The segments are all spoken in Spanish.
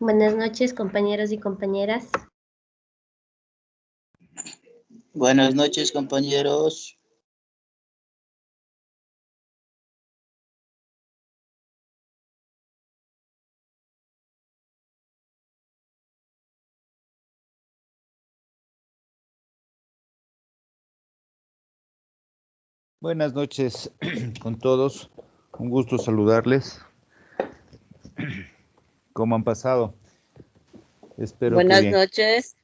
Buenas noches, compañeros y compañeras. Buenas noches, compañeros. Buenas noches con todos. Un gusto saludarles. ¿Cómo han pasado? Espero que bien. Buenas noches.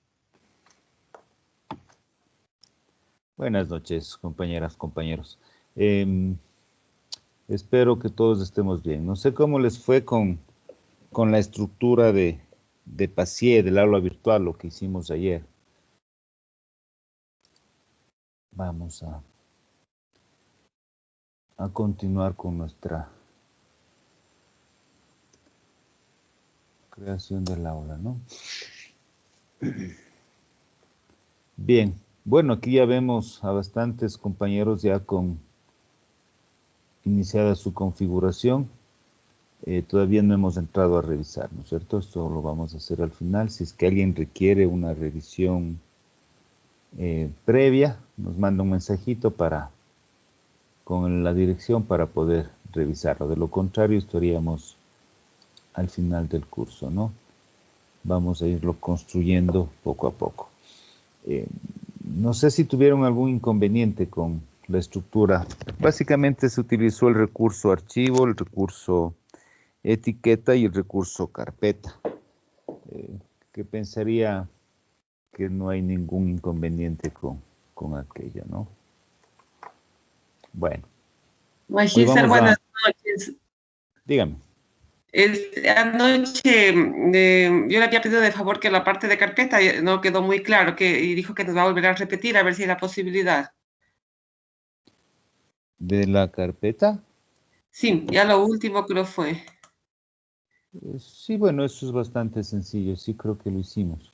Buenas noches, compañeras, compañeros. Espero que todos estemos bien. No sé cómo les fue con la estructura de PASIE, del aula virtual, lo que hicimos ayer. Vamos a continuar con nuestra creación del aula, ¿no? Bien, bueno, aquí ya vemos a bastantes compañeros ya con iniciada su configuración. Todavía no hemos entrado a revisar, ¿no es cierto? Esto lo vamos a hacer al final. Si es que alguien requiere una revisión previa, nos manda un mensajito con la dirección para poder revisarlo. De lo contrario, estaríamos al final del curso, ¿no? Vamos a irlo construyendo poco a poco. No sé si tuvieron algún inconveniente con la estructura. Básicamente se utilizó el recurso archivo, el recurso etiqueta y el recurso carpeta. Que pensaría que no hay ningún inconveniente con aquello, ¿no? Bueno. Magíster, buenas noches. Dígame. Anoche yo le había pedido de favor que la parte de carpeta no quedó muy claro y dijo que nos va a volver a repetir a ver si hay la posibilidad. ¿De la carpeta? Sí, ya lo último creo fue. Sí, bueno, eso es bastante sencillo, sí creo que lo hicimos.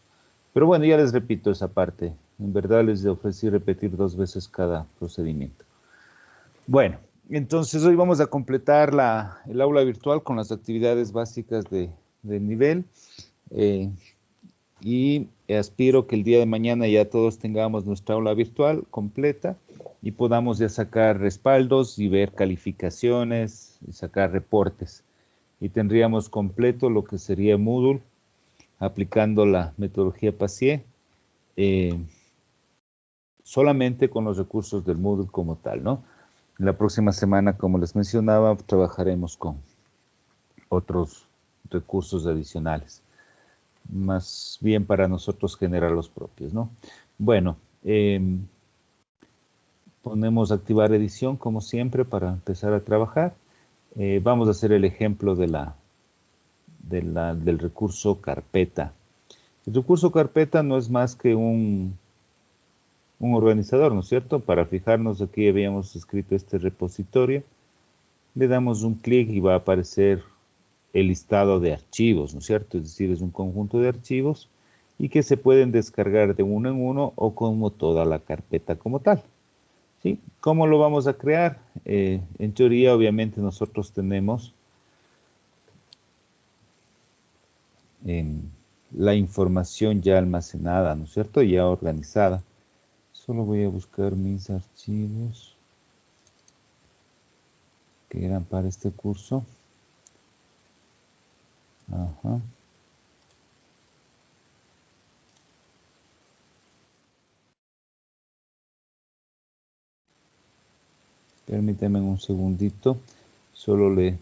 Pero bueno, ya les repito esa parte. En verdad les ofrecí repetir 2 veces cada procedimiento. Bueno, entonces hoy vamos a completar el aula virtual con las actividades básicas del nivel. Y aspiro que el día de mañana ya todos tengamos nuestra aula virtual completa y podamos ya sacar respaldos y ver calificaciones y sacar reportes. Y tendríamos completo lo que sería Moodle aplicando la metodología PASIE, solamente con los recursos del Moodle como tal, ¿no? La próxima semana, como les mencionaba, trabajaremos con otros recursos adicionales. Más bien para nosotros generar los propios, ¿no? Bueno, ponemos activar edición como siempre para empezar a trabajar. Vamos a hacer el ejemplo del recurso carpeta. El recurso carpeta no es más que un organizador, ¿no es cierto? Para fijarnos, aquí habíamos escrito este repositorio. Le damos un clic y va a aparecer el listado de archivos, ¿no es cierto? Es decir, es un conjunto de archivos y que se pueden descargar de uno en uno o como toda la carpeta como tal. ¿Sí? ¿Cómo lo vamos a crear? En teoría, obviamente, nosotros tenemos la información ya almacenada, ¿no es cierto? Ya organizada. Solo voy a buscar mis archivos que eran para este curso. Ajá. Permíteme un segundito. Solo le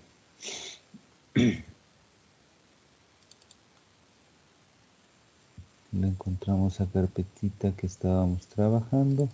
encontramos la carpetita que estábamos trabajando.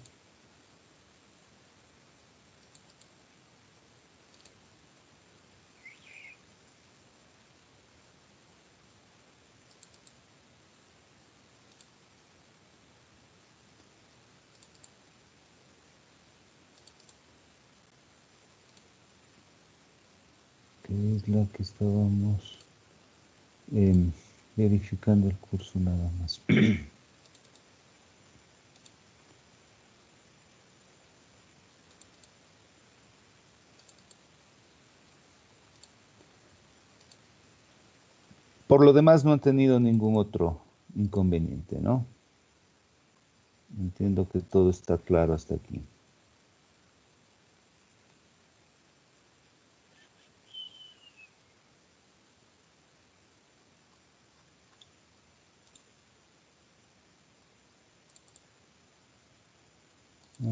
Que es la que estábamos verificando el curso nada más. Por lo demás no han tenido ningún otro inconveniente, ¿no? Entiendo que todo está claro hasta aquí.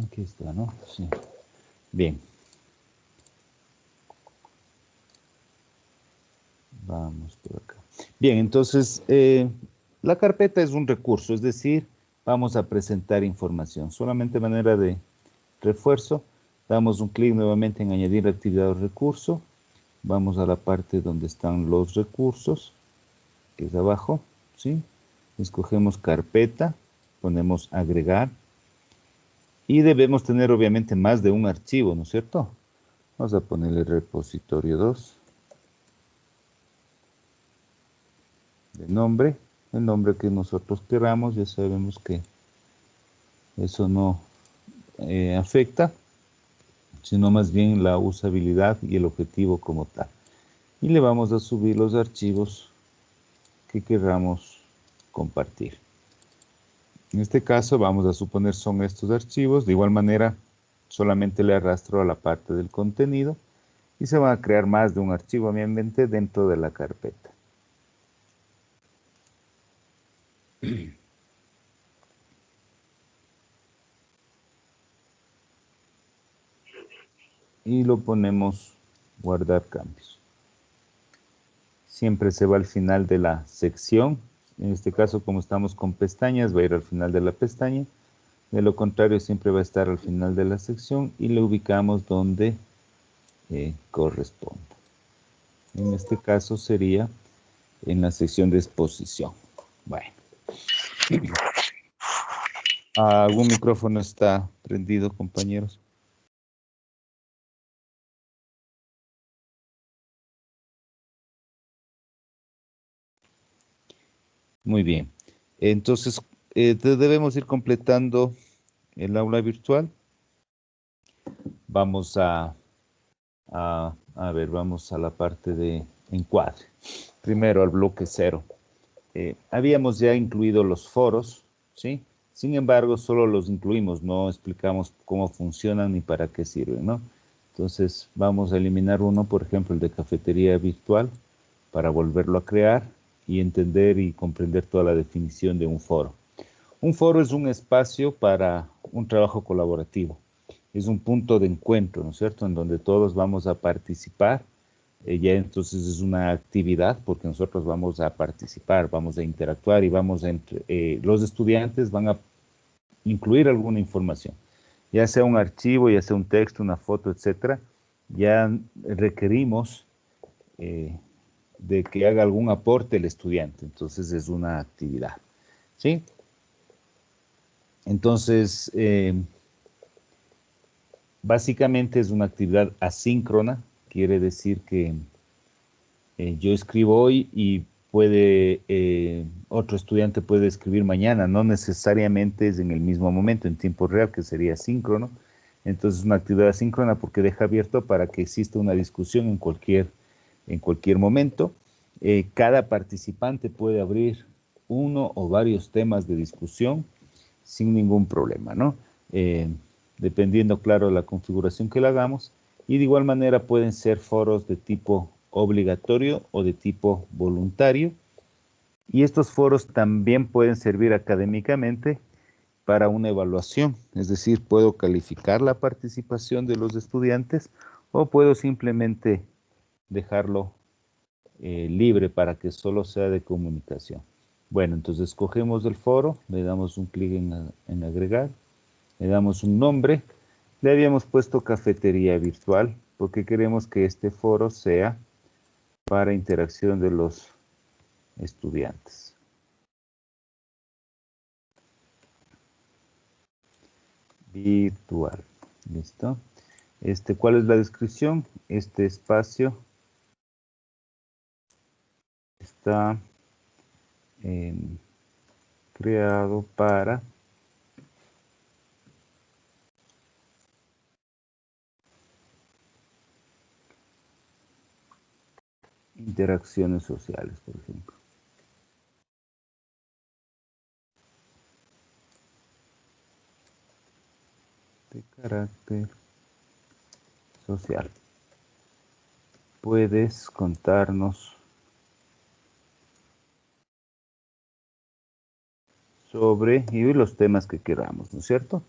Aquí está, ¿no? Sí. Bien. Vamos por acá. Bien, entonces, la carpeta es un recurso, es decir, vamos a presentar información. Solamente de manera de refuerzo, damos un clic nuevamente en añadir actividad o recurso. Vamos a la parte donde están los recursos, que es abajo, ¿sí? Escogemos carpeta, ponemos agregar y debemos tener obviamente más de un archivo, ¿no es cierto? Vamos a ponerle repositorio 2 de nombre, el nombre que nosotros queramos, ya sabemos que eso no afecta, sino más bien la usabilidad y el objetivo como tal. Y le vamos a subir los archivos que queramos compartir. En este caso vamos a suponer son estos archivos. De igual manera, solamente le arrastro a la parte del contenido y se van a crear más de un archivo obviamente dentro de la carpeta. Y lo ponemos guardar cambios. Siempre se va al final de la sección. En este caso, como estamos con pestañas, va a ir al final de la pestaña. De lo contrario, siempre va a estar al final de la sección y le ubicamos donde corresponda. En este caso sería en la sección de exposición. Bueno. ¿Algún micrófono está prendido, compañeros? Muy bien. Entonces, debemos ir completando el aula virtual. Vamos a ver, vamos a la parte de encuadre. Primero al bloque 0. Habíamos ya incluido los foros, ¿sí? Sin embargo, solo los incluimos, no explicamos cómo funcionan ni para qué sirven, ¿no? Entonces, vamos a eliminar uno, por ejemplo, el de cafetería virtual, para volverlo a crear y entender y comprender toda la definición de un foro. Un foro es un espacio para un trabajo colaborativo. Es un punto de encuentro, ¿no es cierto?, en donde todos vamos a participar. Ya entonces es una actividad porque nosotros vamos a participar, vamos a interactuar y los estudiantes van a incluir alguna información, ya sea un archivo, ya sea un texto, una foto, etcétera. Ya requerimos de que haga algún aporte el estudiante, entonces es una actividad, ¿sí? Entonces, básicamente es una actividad asíncrona, quiere decir que yo escribo hoy y otro estudiante puede escribir mañana, no necesariamente es en el mismo momento, en tiempo real, que sería síncrono. Entonces es una actividad asíncrona porque deja abierto para que exista una discusión en cualquier momento. Cada participante puede abrir uno o varios temas de discusión sin ningún problema, ¿no? Dependiendo, claro, de la configuración que le hagamos. Y de igual manera pueden ser foros de tipo obligatorio o de tipo voluntario. Y estos foros también pueden servir académicamente para una evaluación, es decir, puedo calificar la participación de los estudiantes o puedo simplemente dejarlo libre para que solo sea de comunicación. Bueno, entonces escogemos el foro, le damos un clic en agregar, le damos un nombre, le habíamos puesto cafetería virtual porque queremos que este foro sea para interacción de los estudiantes. Virtual. ¿Listo? ¿Cuál es la descripción? Este espacio está creado para interacciones sociales, por ejemplo. de carácter social. Puedes contarnos sobre los temas que queramos, ¿no es cierto?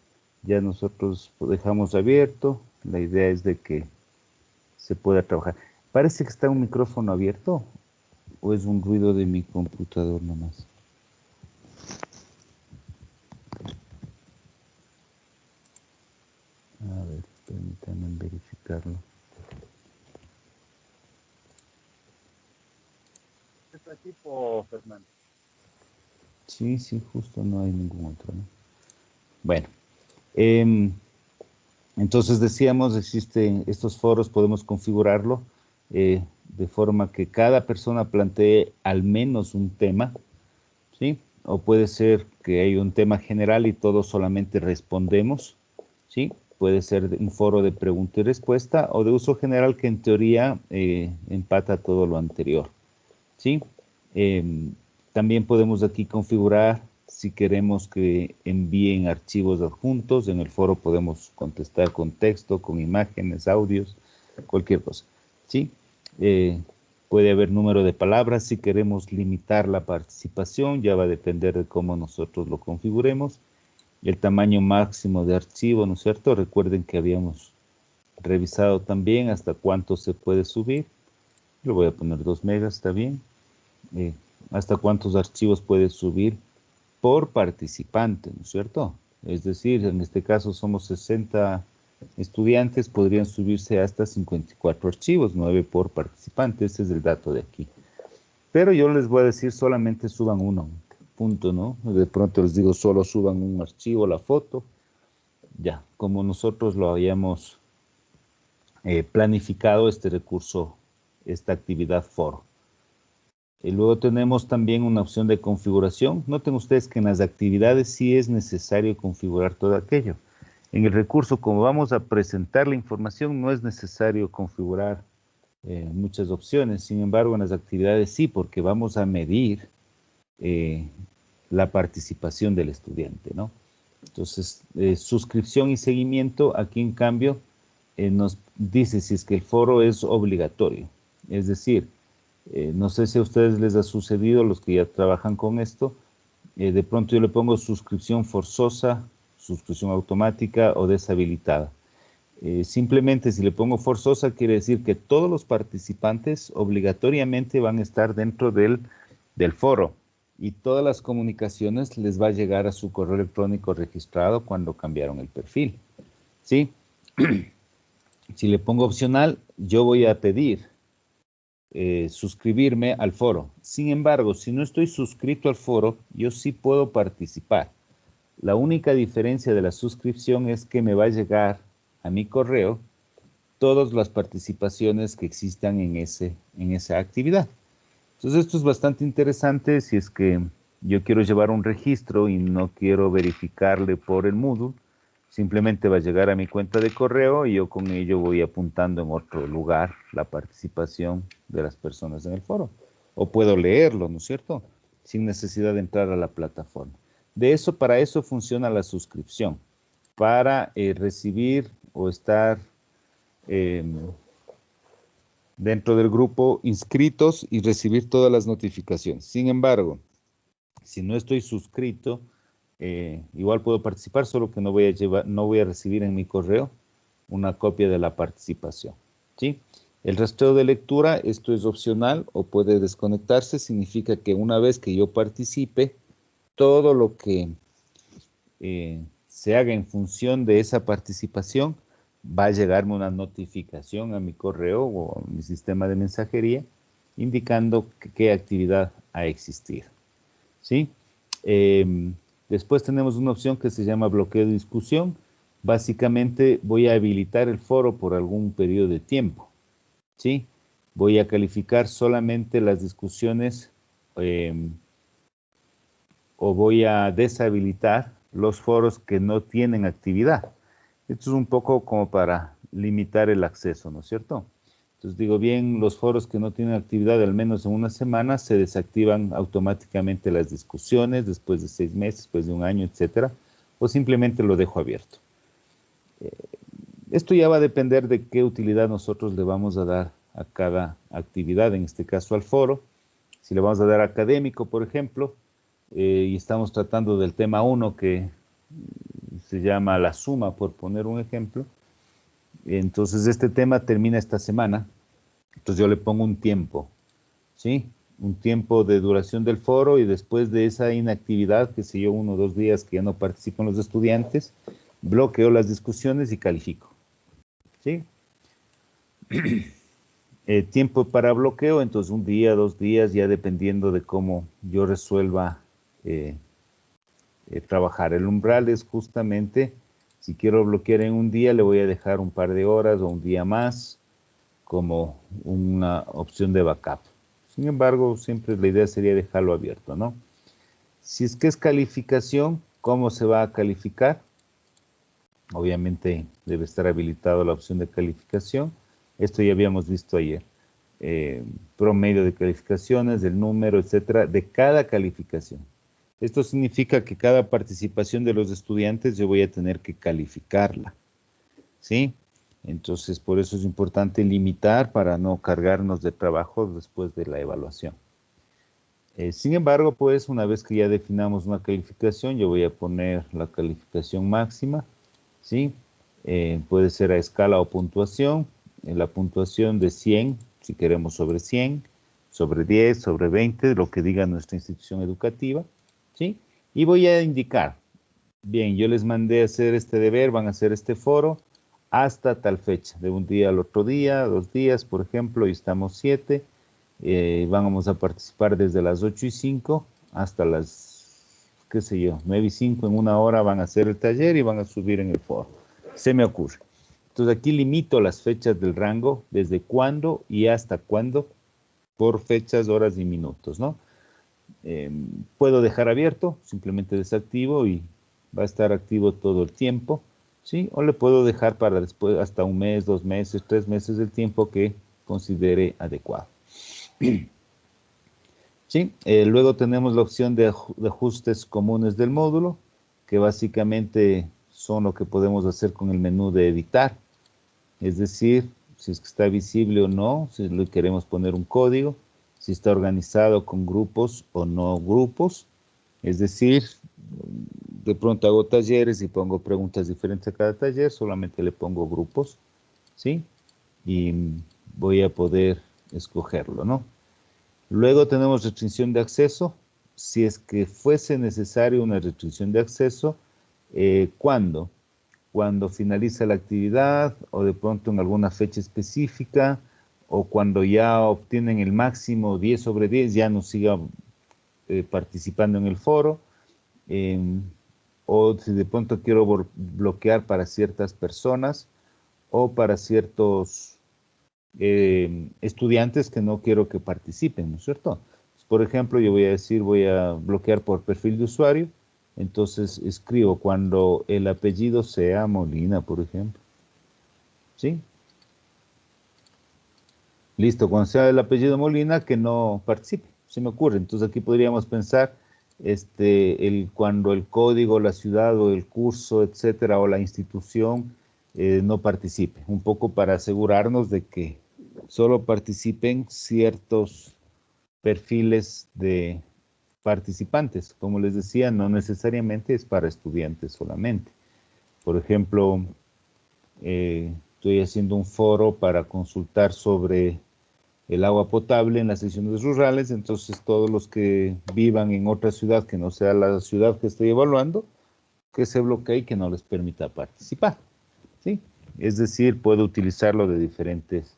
Ya nosotros lo dejamos abierto. La idea es de que se pueda trabajar. Parece que está un micrófono abierto o es un ruido de mi computador nomás. A ver, permítanme verificarlo. ¿Es tipo, Fernando? Sí, justo no hay ningún otro, ¿no? Bueno, entonces decíamos, existen estos foros, podemos configurarlo de forma que cada persona plantee al menos un tema, ¿sí? O puede ser que hay un tema general y todos solamente respondemos, ¿sí? Puede ser un foro de pregunta y respuesta o de uso general que en teoría empata todo lo anterior, ¿sí? También podemos aquí configurar si queremos que envíen archivos adjuntos. En el foro podemos contestar con texto, con imágenes, audios, cualquier cosa, ¿sí? Puede haber número de palabras. Si queremos limitar la participación, ya va a depender de cómo nosotros lo configuremos. El tamaño máximo de archivo, ¿no es cierto? Recuerden que habíamos revisado también hasta cuánto se puede subir. Lo voy a poner 2 megas, ¿está bien? Hasta cuántos archivos puede subir por participante, ¿no es cierto? Es decir, en este caso somos 60 estudiantes, podrían subirse hasta 54 archivos, 9 por participante. Ese es el dato de aquí. Pero yo les voy a decir solamente suban uno, punto, ¿no? De pronto les digo solo suban un archivo, la foto. Ya, como nosotros lo habíamos planificado este recurso, esta actividad foro. Y luego tenemos también una opción de configuración. Noten ustedes que en las actividades sí es necesario configurar todo aquello. En el recurso, como vamos a presentar la información, no es necesario configurar muchas opciones. Sin embargo, en las actividades sí, porque vamos a medir la participación del estudiante, ¿no? Entonces, suscripción y seguimiento, aquí en cambio, nos dice si es que el foro es obligatorio. Es decir, no sé si a ustedes les ha sucedido, los que ya trabajan con esto, de pronto yo le pongo suscripción forzosa, suscripción automática o deshabilitada. Simplemente si le pongo forzosa quiere decir que todos los participantes obligatoriamente van a estar dentro del foro y todas las comunicaciones les va a llegar a su correo electrónico registrado cuando cambiaron el perfil, ¿sí? Si le pongo opcional, yo voy a pedir suscribirme al foro. Sin embargo, si no estoy suscrito al foro, yo sí puedo participar. La única diferencia de la suscripción es que me va a llegar a mi correo todas las participaciones que existan en esa actividad. Entonces esto es bastante interesante si es que yo quiero llevar un registro y no quiero verificarle por el Moodle. Simplemente va a llegar a mi cuenta de correo y yo con ello voy apuntando en otro lugar la participación de las personas en el foro. O puedo leerlo, ¿no es cierto? Sin necesidad de entrar a la plataforma. Para eso funciona la suscripción. Para recibir o estar dentro del grupo inscritos y recibir todas las notificaciones. Sin embargo, si no estoy suscrito, igual puedo participar, solo que no voy a recibir en mi correo una copia de la participación, ¿sí? El rastreo de lectura, esto es opcional o puede desconectarse, significa que una vez que yo participe, todo lo que se haga en función de esa participación va a llegarme una notificación a mi correo o a mi sistema de mensajería indicando qué actividad ha existido, ¿sí? Después tenemos una opción que se llama bloqueo de discusión. Básicamente voy a habilitar el foro por algún periodo de tiempo, ¿sí? Voy a calificar solamente las discusiones o voy a deshabilitar los foros que no tienen actividad. Esto es un poco como para limitar el acceso, ¿no es cierto? Entonces digo, bien, los foros que no tienen actividad al menos en una semana se desactivan automáticamente las discusiones después de 6 meses, después de un año, etcétera, o simplemente lo dejo abierto. Esto ya va a depender de qué utilidad nosotros le vamos a dar a cada actividad, en este caso al foro. Si le vamos a dar académico, por ejemplo, y estamos tratando del tema 1 que se llama la suma, por poner un ejemplo, entonces este tema termina esta semana, entonces yo le pongo un tiempo, ¿sí? Un tiempo de duración del foro y después de esa inactividad, que sé yo, 1 o 2 días que ya no participan los estudiantes, bloqueo las discusiones y califico, ¿sí? Tiempo para bloqueo, entonces 1 día, 2 días, ya dependiendo de cómo yo resuelva trabajar. El umbral es justamente, si quiero bloquear en 1 día, le voy a dejar un par de horas o 1 día más como una opción de backup. Sin embargo, siempre la idea sería dejarlo abierto, ¿no? Si es que es calificación, ¿cómo se va a calificar? Obviamente debe estar habilitado la opción de calificación. Esto ya habíamos visto ayer. Promedio de calificaciones, el número, etcétera, de cada calificación. Esto significa que cada participación de los estudiantes yo voy a tener que calificarla, ¿sí? Entonces, por eso es importante limitar para no cargarnos de trabajo después de la evaluación. Sin embargo, pues, una vez que ya definamos una calificación, yo voy a poner la calificación máxima, ¿sí? Puede ser a escala o puntuación. La puntuación de 100, si queremos sobre 100, sobre 10, sobre 20, lo que diga nuestra institución educativa, ¿sí? Y voy a indicar, bien, yo les mandé a hacer este deber, van a hacer este foro hasta tal fecha, de 1 día al otro día, 2 días, por ejemplo, y estamos 7, vamos a participar desde las 8:05 hasta las, qué sé yo, 9:05, en 1 hora van a hacer el taller y van a subir en el foro. Se me ocurre. Entonces aquí limito las fechas del rango, desde cuándo y hasta cuándo, por fechas, horas y minutos, ¿no? Puedo dejar abierto, simplemente desactivo y va a estar activo todo el tiempo, ¿sí? O le puedo dejar para después hasta 1 mes, 2 meses, 3 meses, el tiempo que considere adecuado. ¿Sí? Luego tenemos la opción de ajustes comunes del módulo, que básicamente son lo que podemos hacer con el menú de editar. Es decir, si es que está visible o no, si le queremos poner un código, si está organizado con grupos o no grupos. Es decir, de pronto hago talleres y pongo preguntas diferentes a cada taller, solamente le pongo grupos, ¿sí? Y voy a poder escogerlo, ¿no? Luego tenemos restricción de acceso. Si es que fuese necesario una restricción de acceso, ¿cuándo? Cuando finaliza la actividad o de pronto en alguna fecha específica o cuando ya obtienen el máximo 10 sobre 10, ya no siga participando en el foro, o si de pronto quiero bloquear para ciertas personas o para ciertos estudiantes que no quiero que participen, ¿no es cierto? Por ejemplo, yo voy a decir, voy a bloquear por perfil de usuario, entonces escribo cuando el apellido sea Molina, por ejemplo, ¿sí? Listo, cuando sea el apellido Molina, que no participe, se me ocurre. Entonces aquí podríamos pensar cuando el código, la ciudad o el curso, etcétera, o la institución no participe, un poco para asegurarnos de que solo participen ciertos perfiles de participantes. Como les decía, no necesariamente es para estudiantes solamente. Por ejemplo, estoy haciendo un foro para consultar sobre el agua potable en las secciones rurales, entonces todos los que vivan en otra ciudad que no sea la ciudad que estoy evaluando, que se bloquee y que no les permita participar, ¿sí? Es decir, puedo utilizarlo de diferentes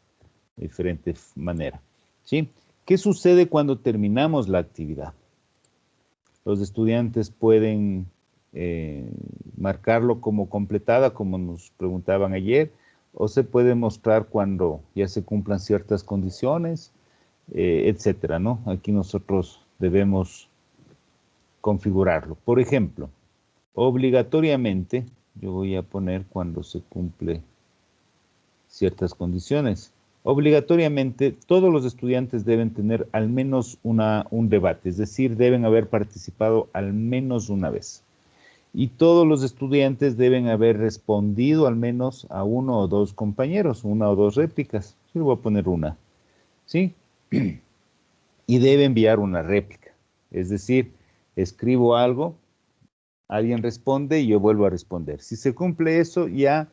maneras, ¿sí? ¿Qué sucede cuando terminamos la actividad? Los estudiantes pueden marcarlo como completada, como nos preguntaban ayer, o se puede mostrar cuando ya se cumplan ciertas condiciones, etcétera, ¿no? Aquí nosotros debemos configurarlo. Por ejemplo, obligatoriamente, yo voy a poner cuando se cumple ciertas condiciones. Obligatoriamente, todos los estudiantes deben tener al menos un debate, es decir, deben haber participado al menos una vez. Y todos los estudiantes deben haber respondido al menos a uno o dos compañeros, una o dos réplicas. Yo voy a poner una, ¿sí? Y debe enviar una réplica. Es decir, escribo algo, alguien responde y yo vuelvo a responder. Si se cumple eso, ya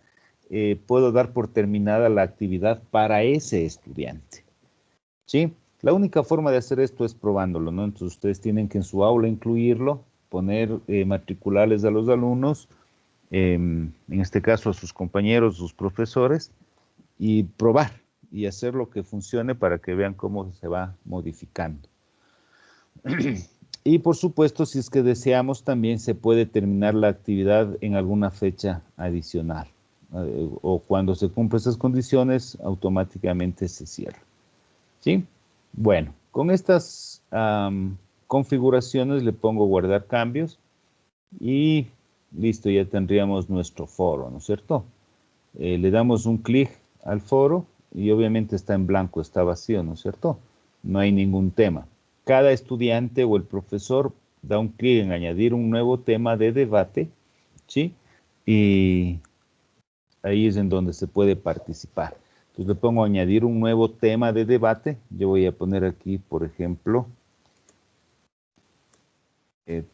puedo dar por terminada la actividad para ese estudiante, ¿sí? La única forma de hacer esto es probándolo, ¿no? Entonces ustedes tienen que en su aula incluirlo, poner, matricularles a los alumnos, en este caso a sus compañeros, sus profesores, y probar y hacer lo que funcione para que vean cómo se va modificando. Y por supuesto, si es que deseamos, también se puede terminar la actividad en alguna fecha adicional. O cuando se cumplen esas condiciones, automáticamente se cierra. ¿Sí? Bueno, con estas configuraciones le pongo guardar cambios y listo, ya tendríamos nuestro foro, ¿no es cierto? Le damos un clic al foro y obviamente está en blanco, está vacío, ¿no es cierto? No hay ningún tema. Cada estudiante o el profesor da un clic en añadir un nuevo tema de debate, ¿sí? Y ahí es en donde se puede participar. Entonces le pongo añadir un nuevo tema de debate. Yo voy a poner aquí, por ejemplo,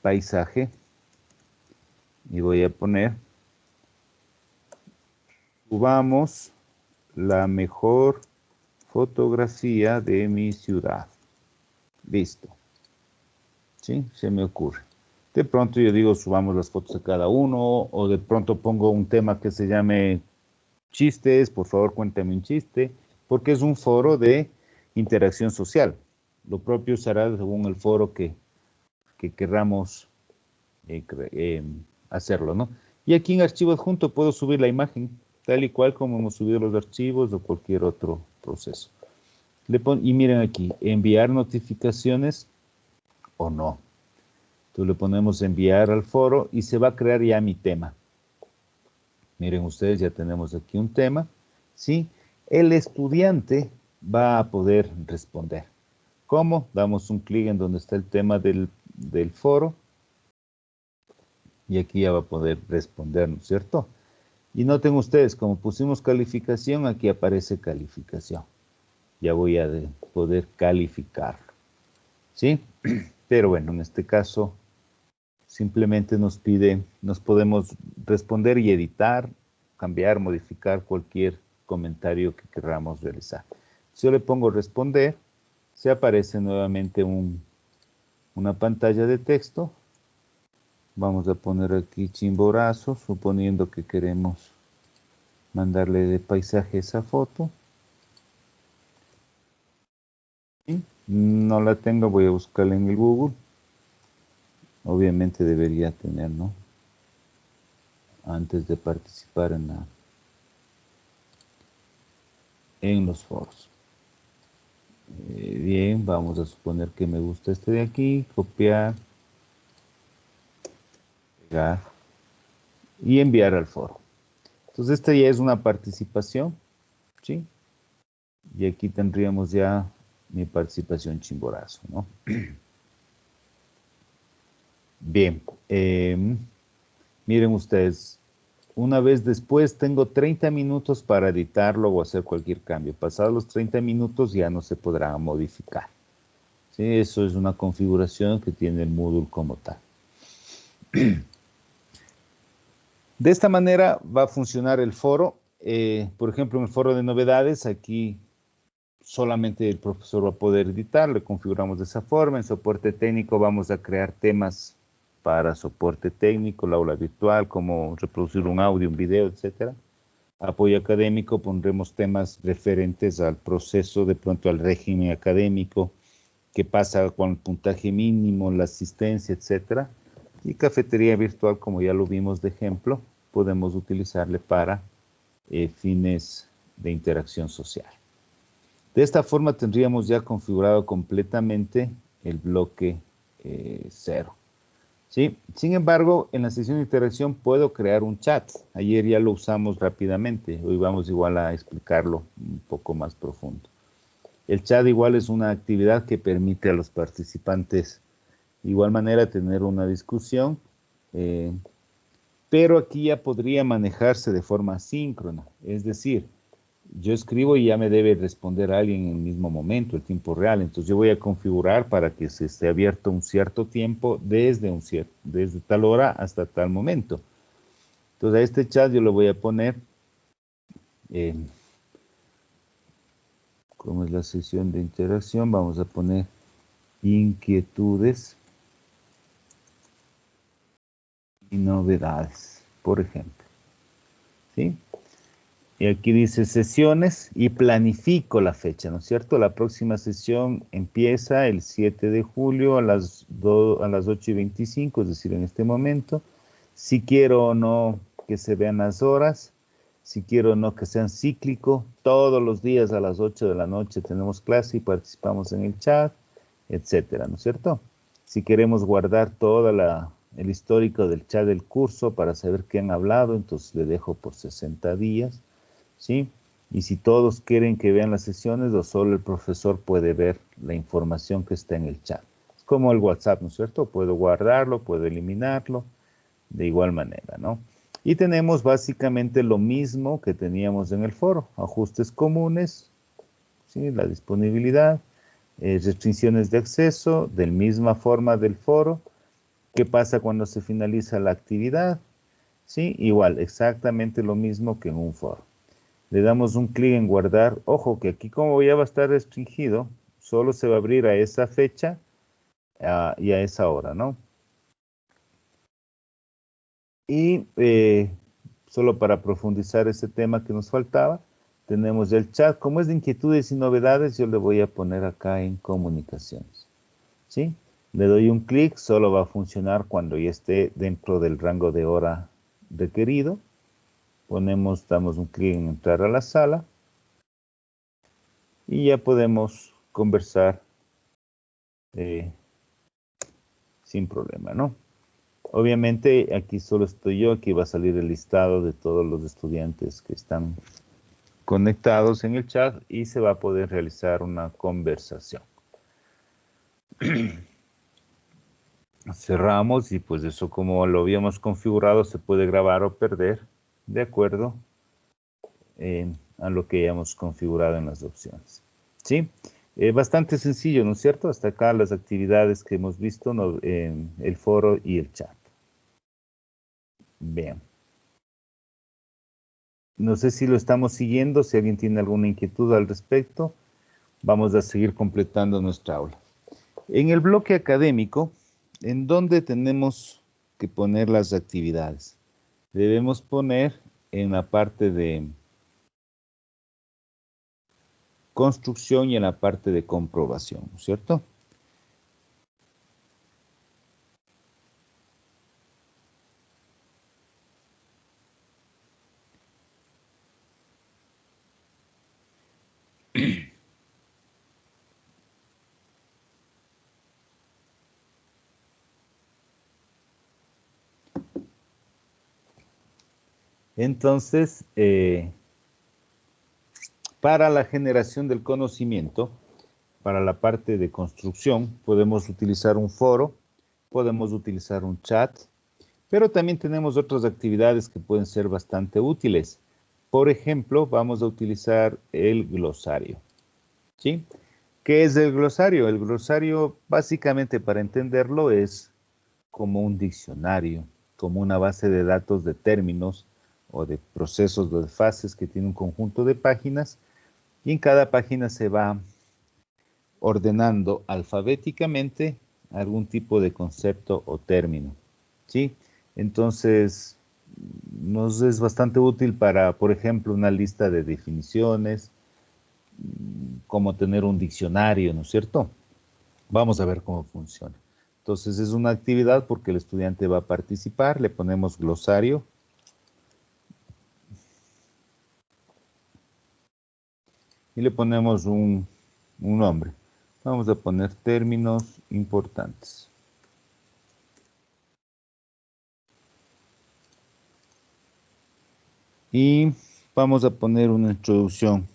paisaje. Y voy a poner, subamos la mejor fotografía de mi ciudad. Listo. ¿Sí? Se me ocurre. De pronto yo digo, subamos las fotos de cada uno, o de pronto pongo un tema que se llame chistes, por favor cuéntame un chiste, porque es un foro de interacción social. Lo propio será según el foro que querramos hacerlo, ¿no? Y aquí en archivo adjunto puedo subir la imagen, tal y cual como hemos subido los archivos o cualquier otro proceso. Y miren aquí, enviar notificaciones o no. Entonces le ponemos enviar al foro y se va a crear ya mi tema. Miren ustedes, ya tenemos aquí un tema, ¿sí? El estudiante va a poder responder. ¿Cómo? Damos un clic en donde está el tema del foro y aquí ya va a poder responder, ¿no es cierto? Y noten ustedes, como pusimos calificación, aquí aparece calificación. Ya voy a poder calificarlo, ¿sí? Pero bueno, en este caso simplemente nos pide, nos podemos responder y editar, cambiar, modificar cualquier comentario que queramos realizar. Si yo le pongo responder, se aparece nuevamente una pantalla de texto. Vamos a poner aquí Chimborazo, suponiendo que queremos mandarle de paisaje esa foto. ¿Sí? No la tengo, voy a buscarla en el Google. Obviamente debería tener, ¿no? Antes de participar en los foros. Bien, vamos a suponer que me gusta este de aquí, copiar, pegar y enviar al foro. Entonces esta ya es una participación, ¿sí? Y aquí tendríamos ya mi participación Chimborazo, ¿no? Bien, miren ustedes, una vez después tengo 30 minutos para editarlo o hacer cualquier cambio. Pasados los 30 minutos ya no se podrá modificar. ¿Sí? Eso es una configuración que tiene el Moodle como tal. De esta manera va a funcionar el foro. Por ejemplo, en el foro de novedades, aquí solamente el profesor va a poder editar, le configuramos de esa forma. En soporte técnico vamos a crear temas para soporte técnico, la aula virtual, como reproducir un audio, un video, etc. Apoyo académico, pondremos temas referentes al proceso, de pronto al régimen académico, qué pasa con el puntaje mínimo, la asistencia, etc. Y cafetería virtual, como ya lo vimos de ejemplo, podemos utilizarle para fines de interacción social. De esta forma tendríamos ya configurado completamente el bloque 0. ¿Sí? Sin embargo, en la sesión de interacción puedo crear un chat. Ayer ya lo usamos rápidamente. Hoy vamos igual a explicarlo un poco más profundo. El chat igual es una actividad que permite a los participantes de igual manera tener una discusión pero aquí ya podría manejarse de forma asíncrona. Es decir, yo escribo y ya me debe responder alguien en el mismo momento, el tiempo real. Entonces yo voy a configurar para que se esté abierto un cierto tiempo desde tal hora hasta tal momento. Entonces a este chat yo le voy a poner, como es la sesión de interacción, vamos a poner inquietudes y novedades, por ejemplo. ¿Sí? Y aquí dice sesiones y planifico la fecha, ¿no es cierto? La próxima sesión empieza el 7 de julio a las 8:25, es decir, en este momento. Si quiero o no que se vean las horas, si quiero o no que sean cíclico, todos los días a las 8 de la noche tenemos clase y participamos en el chat, etcétera, ¿no es cierto? Si queremos guardar todo el histórico del chat del curso para saber qué han hablado, entonces le dejo por 60 días. ¿Sí? Y si todos quieren que vean las sesiones, o solo el profesor puede ver la información que está en el chat. Es como el WhatsApp, ¿no es cierto? Puedo guardarlo, puedo eliminarlo, de igual manera, ¿no? Y tenemos básicamente lo mismo que teníamos en el foro. Ajustes comunes, ¿sí? La disponibilidad, restricciones de acceso, de la misma forma del foro. ¿Qué pasa cuando se finaliza la actividad? ¿Sí? Igual, exactamente lo mismo que en un foro. Le damos un clic en guardar. Ojo que aquí como ya va a estar restringido, solo se va a abrir a esa fecha y a esa hora, ¿no? Y solo para profundizar ese tema que nos faltaba, tenemos el chat. Como es de inquietudes y novedades, yo le voy a poner acá en comunicaciones. ¿Sí? Le doy un clic, solo va a funcionar cuando ya esté dentro del rango de hora requerido. Damos un clic en entrar a la sala. Y ya podemos conversar sin problema, ¿no? Obviamente aquí solo estoy yo, aquí va a salir el listado de todos los estudiantes que están conectados en el chat y se va a poder realizar una conversación. Cerramos y pues eso, como lo habíamos configurado, se puede grabar o perder de acuerdo a lo que hayamos configurado en las opciones. ¿Sí? Bastante sencillo, ¿no es cierto? Hasta acá las actividades que hemos visto en el foro y el chat. Bien. No sé si lo estamos siguiendo, si alguien tiene alguna inquietud al respecto, vamos a seguir completando nuestra aula. En el bloque académico, ¿en dónde tenemos que poner las actividades? Debemos poner en la parte de construcción y en la parte de comprobación, ¿no es cierto? Entonces, para la generación del conocimiento, para la parte de construcción, podemos utilizar un foro, podemos utilizar un chat, pero también tenemos otras actividades que pueden ser bastante útiles. Por ejemplo, vamos a utilizar el glosario. ¿Sí? ¿Qué es el glosario? El glosario, básicamente, para entenderlo, es como un diccionario, como una base de datos de términos o de procesos o de fases que tiene un conjunto de páginas, y en cada página se va ordenando alfabéticamente algún tipo de concepto o término, ¿sí? Entonces, nos es bastante útil para, por ejemplo, una lista de definiciones, como tener un diccionario, ¿no es cierto? Vamos a ver cómo funciona. Entonces, es una actividad porque el estudiante va a participar, le ponemos glosario. Y le ponemos un nombre. Vamos a poner términos importantes. Y vamos a poner una introducción,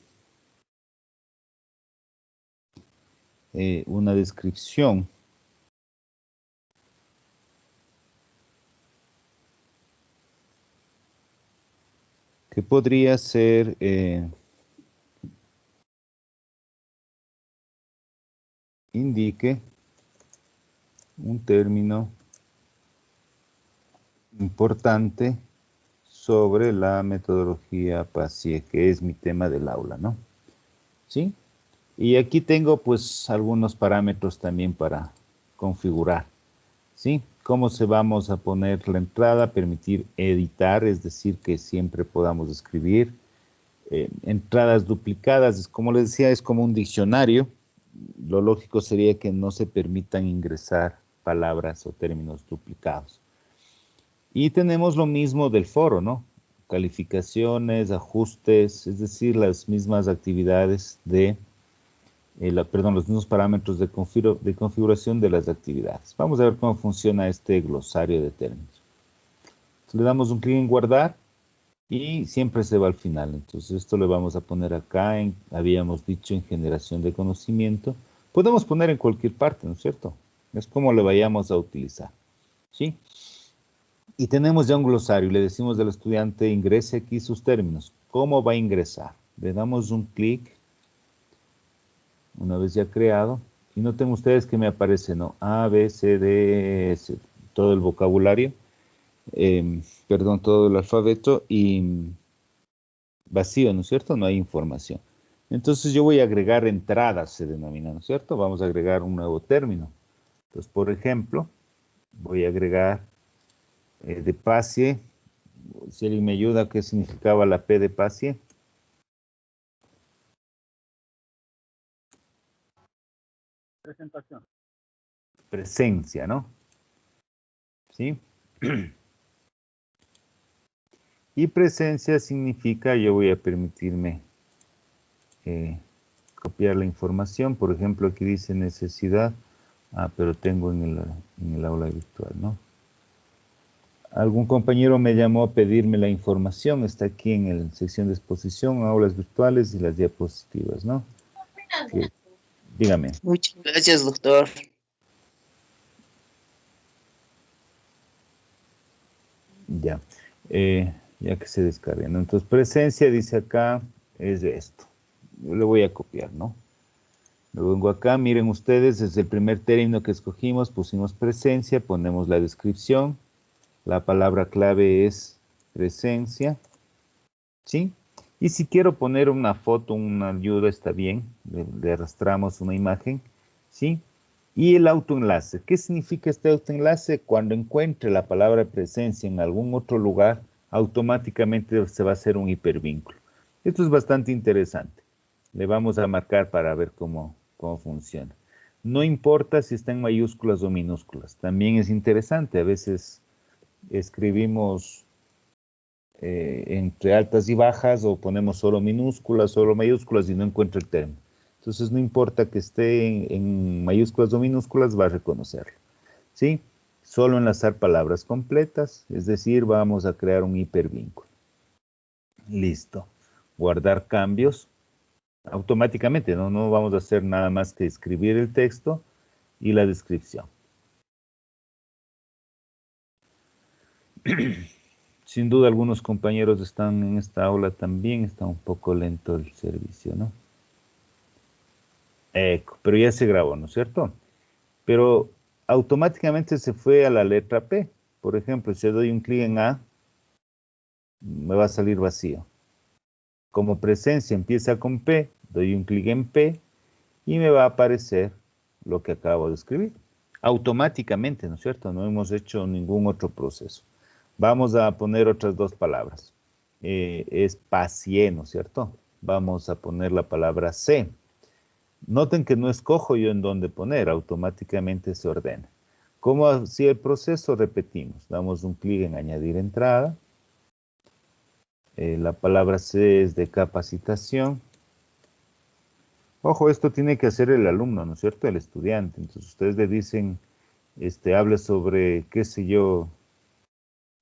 una descripción. que podría ser indique un término importante sobre la metodología PASIE, que es mi tema del aula, ¿no? ¿Sí? Y aquí tengo pues algunos parámetros también para configurar, ¿sí? ¿Cómo se vamos a poner la entrada? Permitir editar, es decir, que siempre podamos escribir. Entradas duplicadas, como les decía, es como un diccionario. Lo lógico sería que no se permitan ingresar palabras o términos duplicados. Y tenemos lo mismo del foro, ¿no? Calificaciones, ajustes, es decir, las mismas actividades de, los mismos parámetros de configuración de las actividades. Vamos a ver cómo funciona este glosario de términos. Entonces, le damos un clic en guardar y siempre se va al final. Entonces esto le vamos a poner acá, habíamos dicho en generación de conocimiento. Podemos poner en cualquier parte, ¿no es cierto? Es como le vayamos a utilizar, ¿sí? Y tenemos ya un glosario. Le decimos al estudiante, ingrese aquí sus términos. ¿Cómo va a ingresar? Le damos un clic, una vez ya creado, y noten ustedes que me aparece, ¿no? A, B, C, D, S, todo el vocabulario, perdón, todo el alfabeto, y vacío, ¿no es cierto? No hay información. Entonces yo voy a agregar entradas, se denomina, ¿no es cierto? Vamos a agregar un nuevo término. Entonces, por ejemplo, voy a agregar de PASIE. Si alguien me ayuda, ¿qué significaba la P de PASIE? Presentación. Presencia, ¿no? ¿Sí? Y presencia significa, yo voy a permitirme copiar la información. Por ejemplo, aquí dice necesidad. Ah, pero tengo en el aula virtual, ¿no? Algún compañero me llamó a pedirme la información. Está aquí en la sección de exposición, aulas virtuales y las diapositivas, ¿no? Sí. Dígame. Muchas gracias, doctor. Ya. Ya que se descarguen, ¿no? Entonces, presencia, dice acá, es de esto. Yo le voy a copiar, ¿no? Lo vengo acá, miren ustedes, desde el primer término que escogimos, pusimos presencia, ponemos la descripción. La palabra clave es presencia, ¿sí? Y si quiero poner una foto, una ayuda, está bien. Le arrastramos una imagen, ¿sí? Y el autoenlace. ¿Qué significa este autoenlace? Cuando encuentre la palabra presencia en algún otro lugar, automáticamente se va a hacer un hipervínculo. Esto es bastante interesante. Le vamos a marcar para ver cómo funciona. No importa si está en mayúsculas o minúsculas. También es interesante. A veces escribimos entre altas y bajas o ponemos solo minúsculas, solo mayúsculas y no encuentro el término. Entonces no importa que esté en mayúsculas o minúsculas, va a reconocerlo. ¿Sí? Solo enlazar palabras completas, es decir, vamos a crear un hipervínculo. Listo. Guardar cambios. Automáticamente, no vamos a hacer nada más que escribir el texto y la descripción. Sin duda algunos compañeros están en esta aula también, está un poco lento el servicio, ¿no? Pero ya se grabó, ¿no es cierto? Pero automáticamente se fue a la letra P. Por ejemplo, si doy un clic en A, me va a salir vacío. Como presencia empieza con P, doy un clic en P y me va a aparecer lo que acabo de escribir. Automáticamente, ¿no es cierto? No hemos hecho ningún otro proceso. Vamos a poner otras dos palabras. Es PASIE, ¿no es cierto? Vamos a poner la palabra C. Noten que no escojo yo en dónde poner, automáticamente se ordena. ¿Cómo hacía el proceso? Repetimos. Damos un clic en añadir entrada. La palabra C es de capacitación. Ojo, esto tiene que hacer el alumno, ¿no es cierto? El estudiante. Entonces ustedes le dicen, hable sobre, qué sé yo,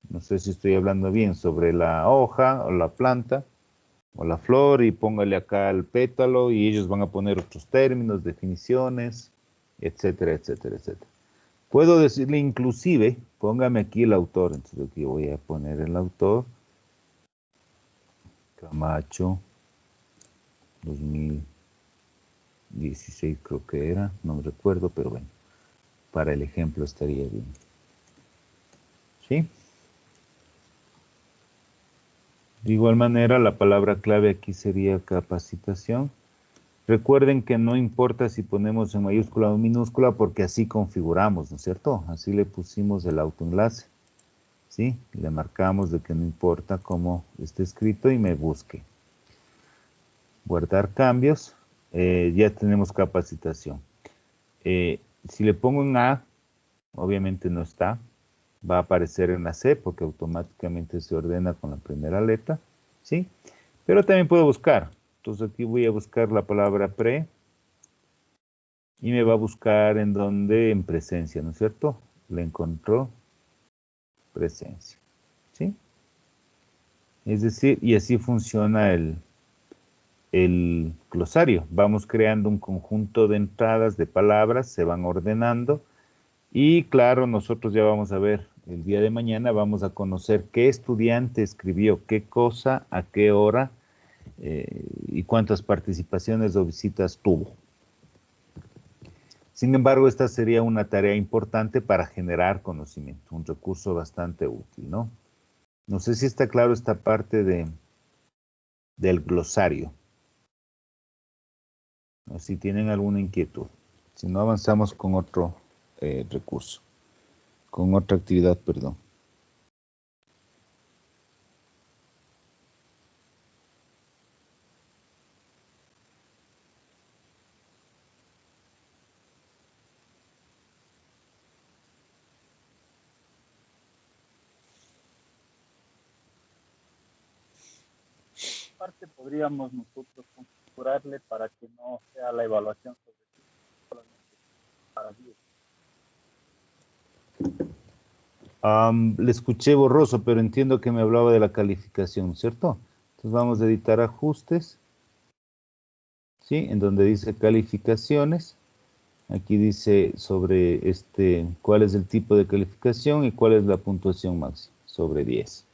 no sé si estoy hablando bien, sobre la hoja o la planta o la flor y póngale acá el pétalo y ellos van a poner otros términos, definiciones, etcétera, etcétera, etcétera. Puedo decirle inclusive, póngame aquí el autor, entonces aquí voy a poner el autor Camacho, 2016 creo que era, no me recuerdo, pero bueno, para el ejemplo estaría bien. ¿Sí? De igual manera, la palabra clave aquí sería capacitación. Recuerden que no importa si ponemos en mayúscula o minúscula porque así configuramos, ¿no es cierto? Así le pusimos el autoenlace, ¿sí? Le marcamos de que no importa cómo esté escrito y me busque. Guardar cambios, ya tenemos capacitación. Si le pongo en A, obviamente no está, va a aparecer en la C porque automáticamente se ordena con la primera letra, ¿sí? Pero también puedo buscar. Entonces aquí voy a buscar la palabra pre y me va a buscar en donde, en presencia, ¿no es cierto? Le encontró presencia, ¿sí? Es decir, y así funciona el glosario. Vamos creando un conjunto de entradas de palabras, se van ordenando y claro, nosotros ya vamos a ver el día de mañana, vamos a conocer qué estudiante escribió qué cosa, a qué hora y cuántas participaciones o visitas tuvo. Sin embargo, esta sería una tarea importante para generar conocimiento, un recurso bastante útil, ¿no? No sé si está claro esta parte del glosario. O si tienen alguna inquietud. Si no, avanzamos con otro recurso, con otra actividad, perdón. Parte podríamos nosotros configurarle para que no sea la evaluación sobre solamente para 10. Le escuché borroso, pero entiendo que me hablaba de la calificación, ¿cierto? Entonces vamos a editar ajustes, ¿sí? En donde dice calificaciones. Aquí dice sobre cuál es el tipo de calificación y cuál es la puntuación máxima. Sobre 10,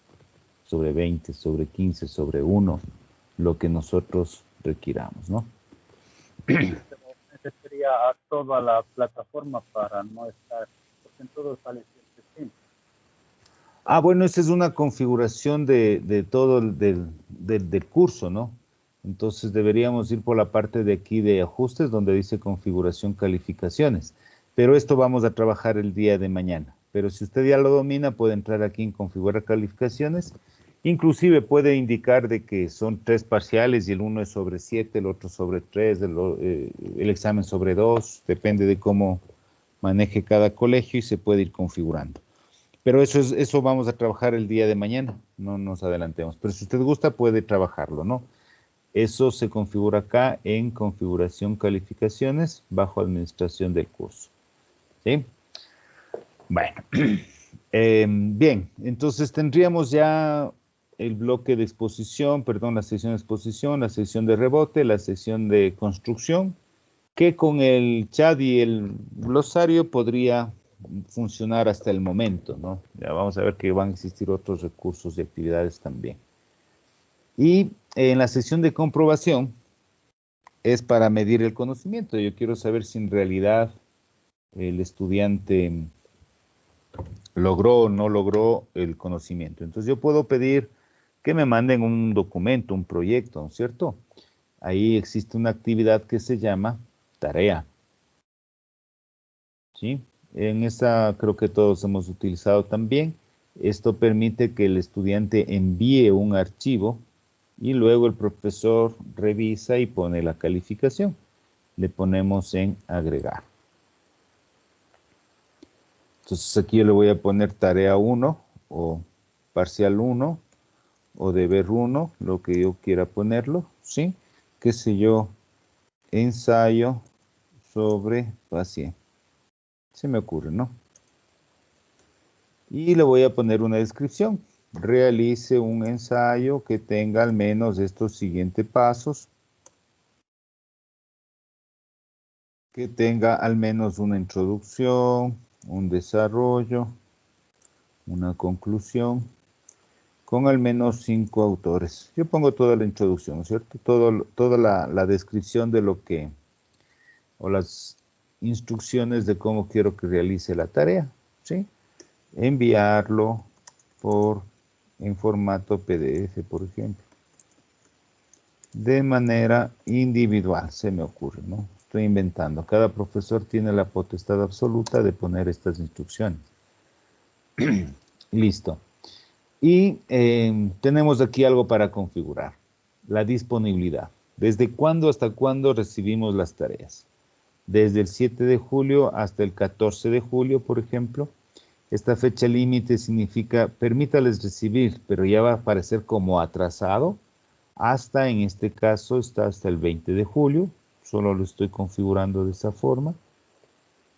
sobre 20, sobre 15, sobre 1, lo que nosotros requiramos, ¿no? Pero ese sería a toda la plataforma para no estar, porque en todo sale siempre 100. Ah, bueno, esa es una configuración de todo del curso, ¿no? Entonces deberíamos ir por la parte de aquí de ajustes donde dice configuración calificaciones. Pero esto vamos a trabajar el día de mañana. Pero si usted ya lo domina, puede entrar aquí en configurar calificaciones. Inclusive puede indicar de que son 3 parciales y el uno es sobre 7, el otro sobre 3, el examen sobre 2. Depende de cómo maneje cada colegio y se puede ir configurando. Pero eso vamos a trabajar el día de mañana, no nos adelantemos. Pero si usted gusta, puede trabajarlo, ¿no? Eso se configura acá en configuración calificaciones bajo administración del curso. ¿Sí? Bueno, bien, entonces tendríamos ya el bloque de exposición, perdón, la sección de exposición, la sección de rebote, la sección de construcción, que con el chat y el glosario podría funcionar hasta el momento, ¿no? Ya vamos a ver que van a existir otros recursos y actividades también. Y en la sesión de comprobación es para medir el conocimiento. Yo quiero saber si en realidad el estudiante logró o no logró el conocimiento. Entonces yo puedo pedir que me manden un documento, un proyecto, ¿no es cierto? Ahí existe una actividad que se llama tarea. ¿Sí? En esta creo que todos hemos utilizado también. Esto permite que el estudiante envíe un archivo y luego el profesor revisa y pone la calificación. Le ponemos en agregar. Entonces aquí yo le voy a poner tarea 1 o parcial 1 o deber 1, lo que yo quiera ponerlo, ¿sí? Qué sé yo, ensayo sobre paciente. Se me ocurre, ¿no? Y le voy a poner una descripción. Realice un ensayo que tenga al menos estos siguientes pasos. Que tenga al menos una introducción, un desarrollo, una conclusión. con al menos 5 autores. Yo pongo toda la introducción, ¿no es cierto? Toda la descripción de lo que, o las instrucciones de cómo quiero que realice la tarea, ¿sí? Enviarlo en formato PDF, por ejemplo. De manera individual, se me ocurre, ¿no? Estoy inventando. Cada profesor tiene la potestad absoluta de poner estas instrucciones. Listo. Y tenemos aquí algo para configurar. La disponibilidad. ¿Desde cuándo hasta cuándo recibimos las tareas? Desde el 7 de julio hasta el 14 de julio, por ejemplo. Esta fecha límite significa permítales recibir, pero ya va a aparecer como atrasado. Hasta, en este caso, está hasta el 20 de julio. Solo lo estoy configurando de esa forma.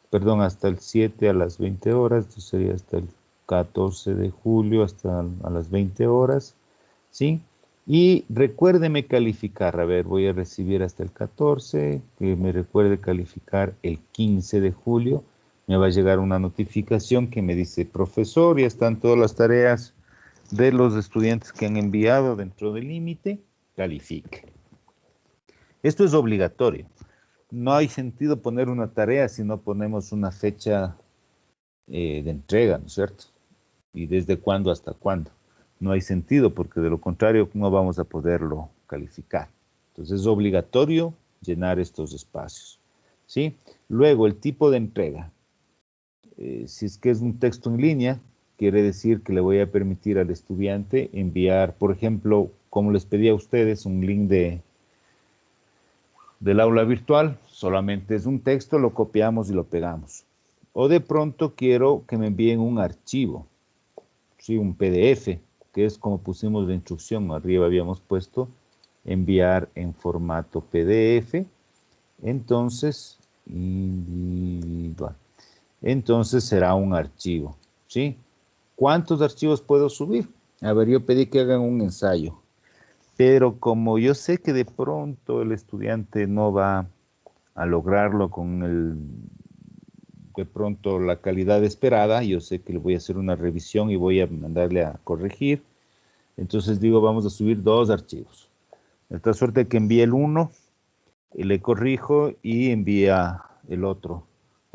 Perdón, hasta el 7 a las 20 horas. Esto sería hasta el 14 de julio hasta a las 20 horas. ¿Sí? Y recuérdeme calificar. A ver, voy a recibir hasta el 14. Que me recuerde calificar el 15 de julio. Me va a llegar una notificación que me dice, profesor, ya están todas las tareas de los estudiantes que han enviado dentro del límite, califique. Esto es obligatorio. No hay sentido poner una tarea si no ponemos una fecha de entrega, ¿no es cierto? Y desde cuándo hasta cuándo. No hay sentido porque de lo contrario no vamos a poderlo calificar. Entonces es obligatorio llenar estos espacios, ¿sí? Luego el tipo de entrega. Si es que es un texto en línea, quiere decir que le voy a permitir al estudiante enviar, por ejemplo, como les pedí a ustedes, un link del aula virtual. Solamente es un texto, lo copiamos y lo pegamos. O de pronto quiero que me envíen un archivo, ¿sí? Un PDF, que es como pusimos la instrucción. Arriba habíamos puesto enviar en formato PDF. Entonces, individual. Entonces será un archivo, ¿sí? ¿Cuántos archivos puedo subir? A ver, yo pedí que hagan un ensayo, pero como yo sé que de pronto el estudiante no va a lograrlo con de pronto la calidad esperada, yo sé que le voy a hacer una revisión y voy a mandarle a corregir. Entonces digo, vamos a subir 2 archivos. De tal suerte que envíe el uno, y le corrijo y envía el otro.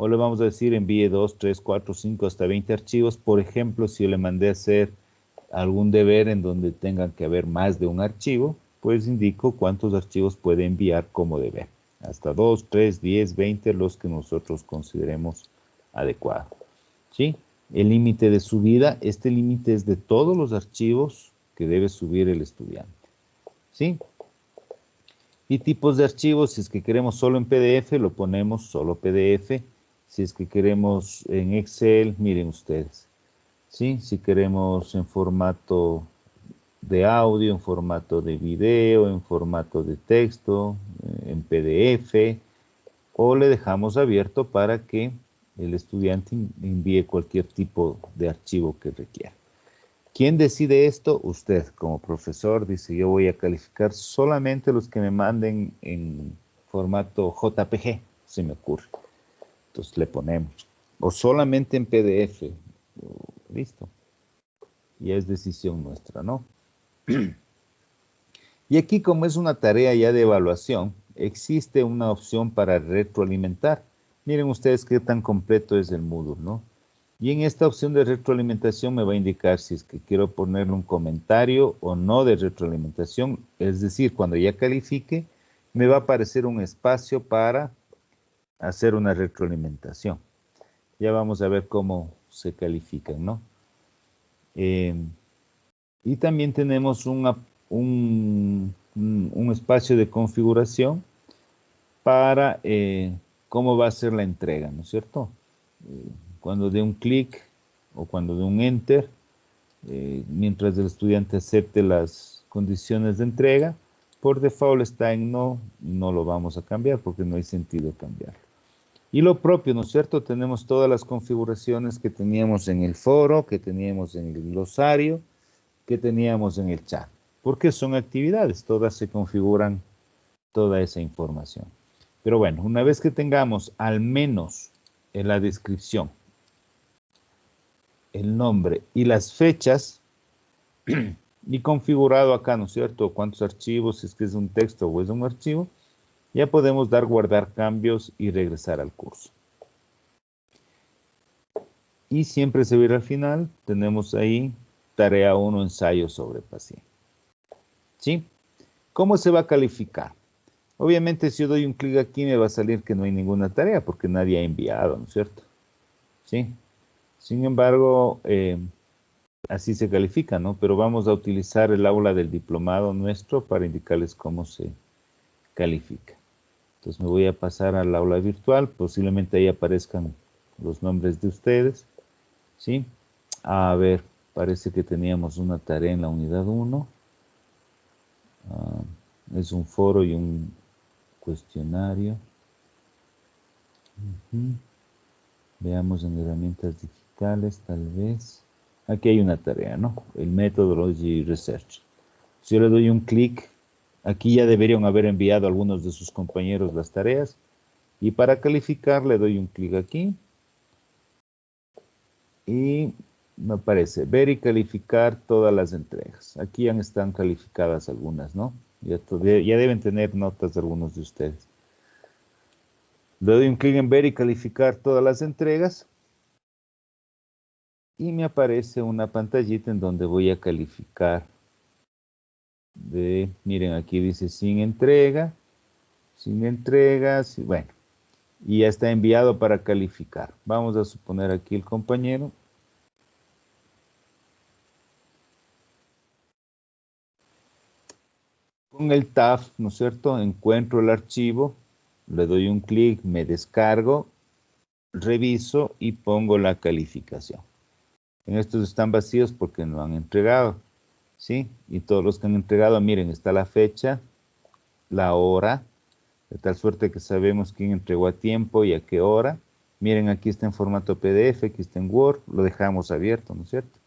O le vamos a decir envíe 2, 3, 4, 5, hasta 20 archivos. Por ejemplo, si yo le mandé a hacer algún deber en donde tengan que haber más de un archivo, pues indico cuántos archivos puede enviar como deber. Hasta 2, 3, 10, 20, los que nosotros consideremos adecuados. ¿Sí? El límite de subida, este límite es de todos los archivos que debe subir el estudiante. ¿Sí? Y tipos de archivos, si es que queremos solo en PDF, lo ponemos solo PDF. Si es que queremos en Excel, miren ustedes. ¿Sí? Si queremos en formato de audio, en formato de video, en formato de texto, en PDF, o le dejamos abierto para que el estudiante envíe cualquier tipo de archivo que requiera. ¿Quién decide esto? Usted, como profesor, dice, yo voy a calificar solamente los que me manden en formato JPG, se me ocurre. Entonces le ponemos. O solamente en PDF. Listo. Ya es decisión nuestra, ¿no? Y aquí, como es una tarea ya de evaluación, existe una opción para retroalimentar. Miren ustedes qué tan completo es el Moodle, ¿no? Y en esta opción de retroalimentación me va a indicar si es que quiero ponerle un comentario o no de retroalimentación. Es decir, cuando ya califique, me va a aparecer un espacio para hacer una retroalimentación. Ya vamos a ver cómo se califican, ¿no? Y también tenemos un espacio de configuración para cómo va a ser la entrega, ¿no es cierto? Cuando dé un clic o cuando dé un enter, mientras el estudiante acepte las condiciones de entrega, por default está en no, no lo vamos a cambiar porque no hay sentido cambiarlo. Y lo propio, ¿no es cierto? Tenemos todas las configuraciones que teníamos en el foro, que teníamos en el glosario, que teníamos en el chat. Porque son actividades, todas se configuran toda esa información. Pero bueno, una vez que tengamos al menos en la descripción el nombre y las fechas, Y configurado acá, ¿no es cierto? Cuántos archivos, si es que es un texto o es un archivo, ya podemos dar guardar cambios y regresar al curso. Y siempre se verá al final, tenemos ahí tarea 1, ensayo sobre paciente. ¿Sí? ¿Cómo se va a calificar? Obviamente si yo doy un clic aquí me va a salir que no hay ninguna tarea porque nadie ha enviado, ¿no es cierto? ¿Sí? Sin embargo, así se califica, ¿no? Pero vamos a utilizar el aula del diplomado nuestro para indicarles cómo se califica. Entonces me voy a pasar al aula virtual, posiblemente ahí aparezcan los nombres de ustedes, ¿sí? A ver, parece que teníamos una tarea en la unidad 1. Es un foro y un cuestionario. Veamos en herramientas digitales, tal vez. Aquí hay una tarea, ¿no? El Methodology Research. Si yo le doy un clic, aquí ya deberían haber enviado a algunos de sus compañeros las tareas. Y para calificar le doy un clic aquí. Y me aparece ver y calificar todas las entregas. Aquí ya están calificadas algunas, ¿no? Ya deben tener notas de algunos de ustedes. Le doy un clic en ver y calificar todas las entregas. Y me aparece una pantallita en donde voy a calificar. Miren, aquí dice sin entregas, bueno. Y ya está enviado para calificar. Vamos a suponer aquí el compañero. Con el tab, ¿no es cierto? Encuentro el archivo, le doy un clic, me descargo, reviso y pongo la calificación. En estos están vacíos porque no han entregado, ¿sí? Y todos los que han entregado, miren, está la fecha, la hora, de tal suerte que sabemos quién entregó a tiempo y a qué hora. Miren, aquí está en formato PDF, aquí está en Word, lo dejamos abierto, ¿no es cierto?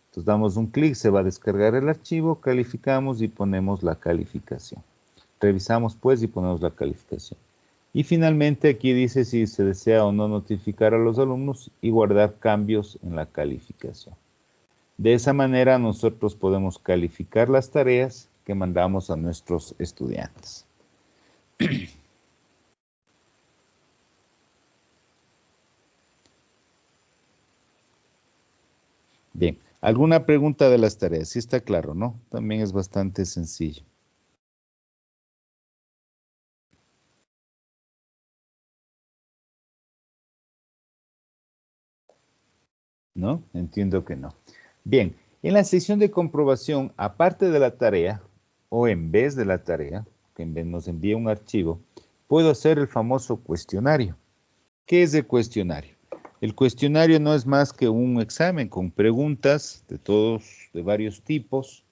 Entonces damos un clic, se va a descargar el archivo, calificamos y ponemos la calificación. Revisamos pues y ponemos la calificación. Y finalmente aquí dice si se desea o no notificar a los alumnos y guardar cambios en la calificación. De esa manera nosotros podemos calificar las tareas que mandamos a nuestros estudiantes. Bien, ¿alguna pregunta de las tareas? Sí está claro, ¿no? También es bastante sencillo. ¿No? Entiendo que no. Bien, en la sección de comprobación, aparte de la tarea, o en vez de la tarea, que nos envía un archivo, puedo hacer el famoso cuestionario. ¿Qué es el cuestionario? El cuestionario no es más que un examen con preguntas de varios tipos,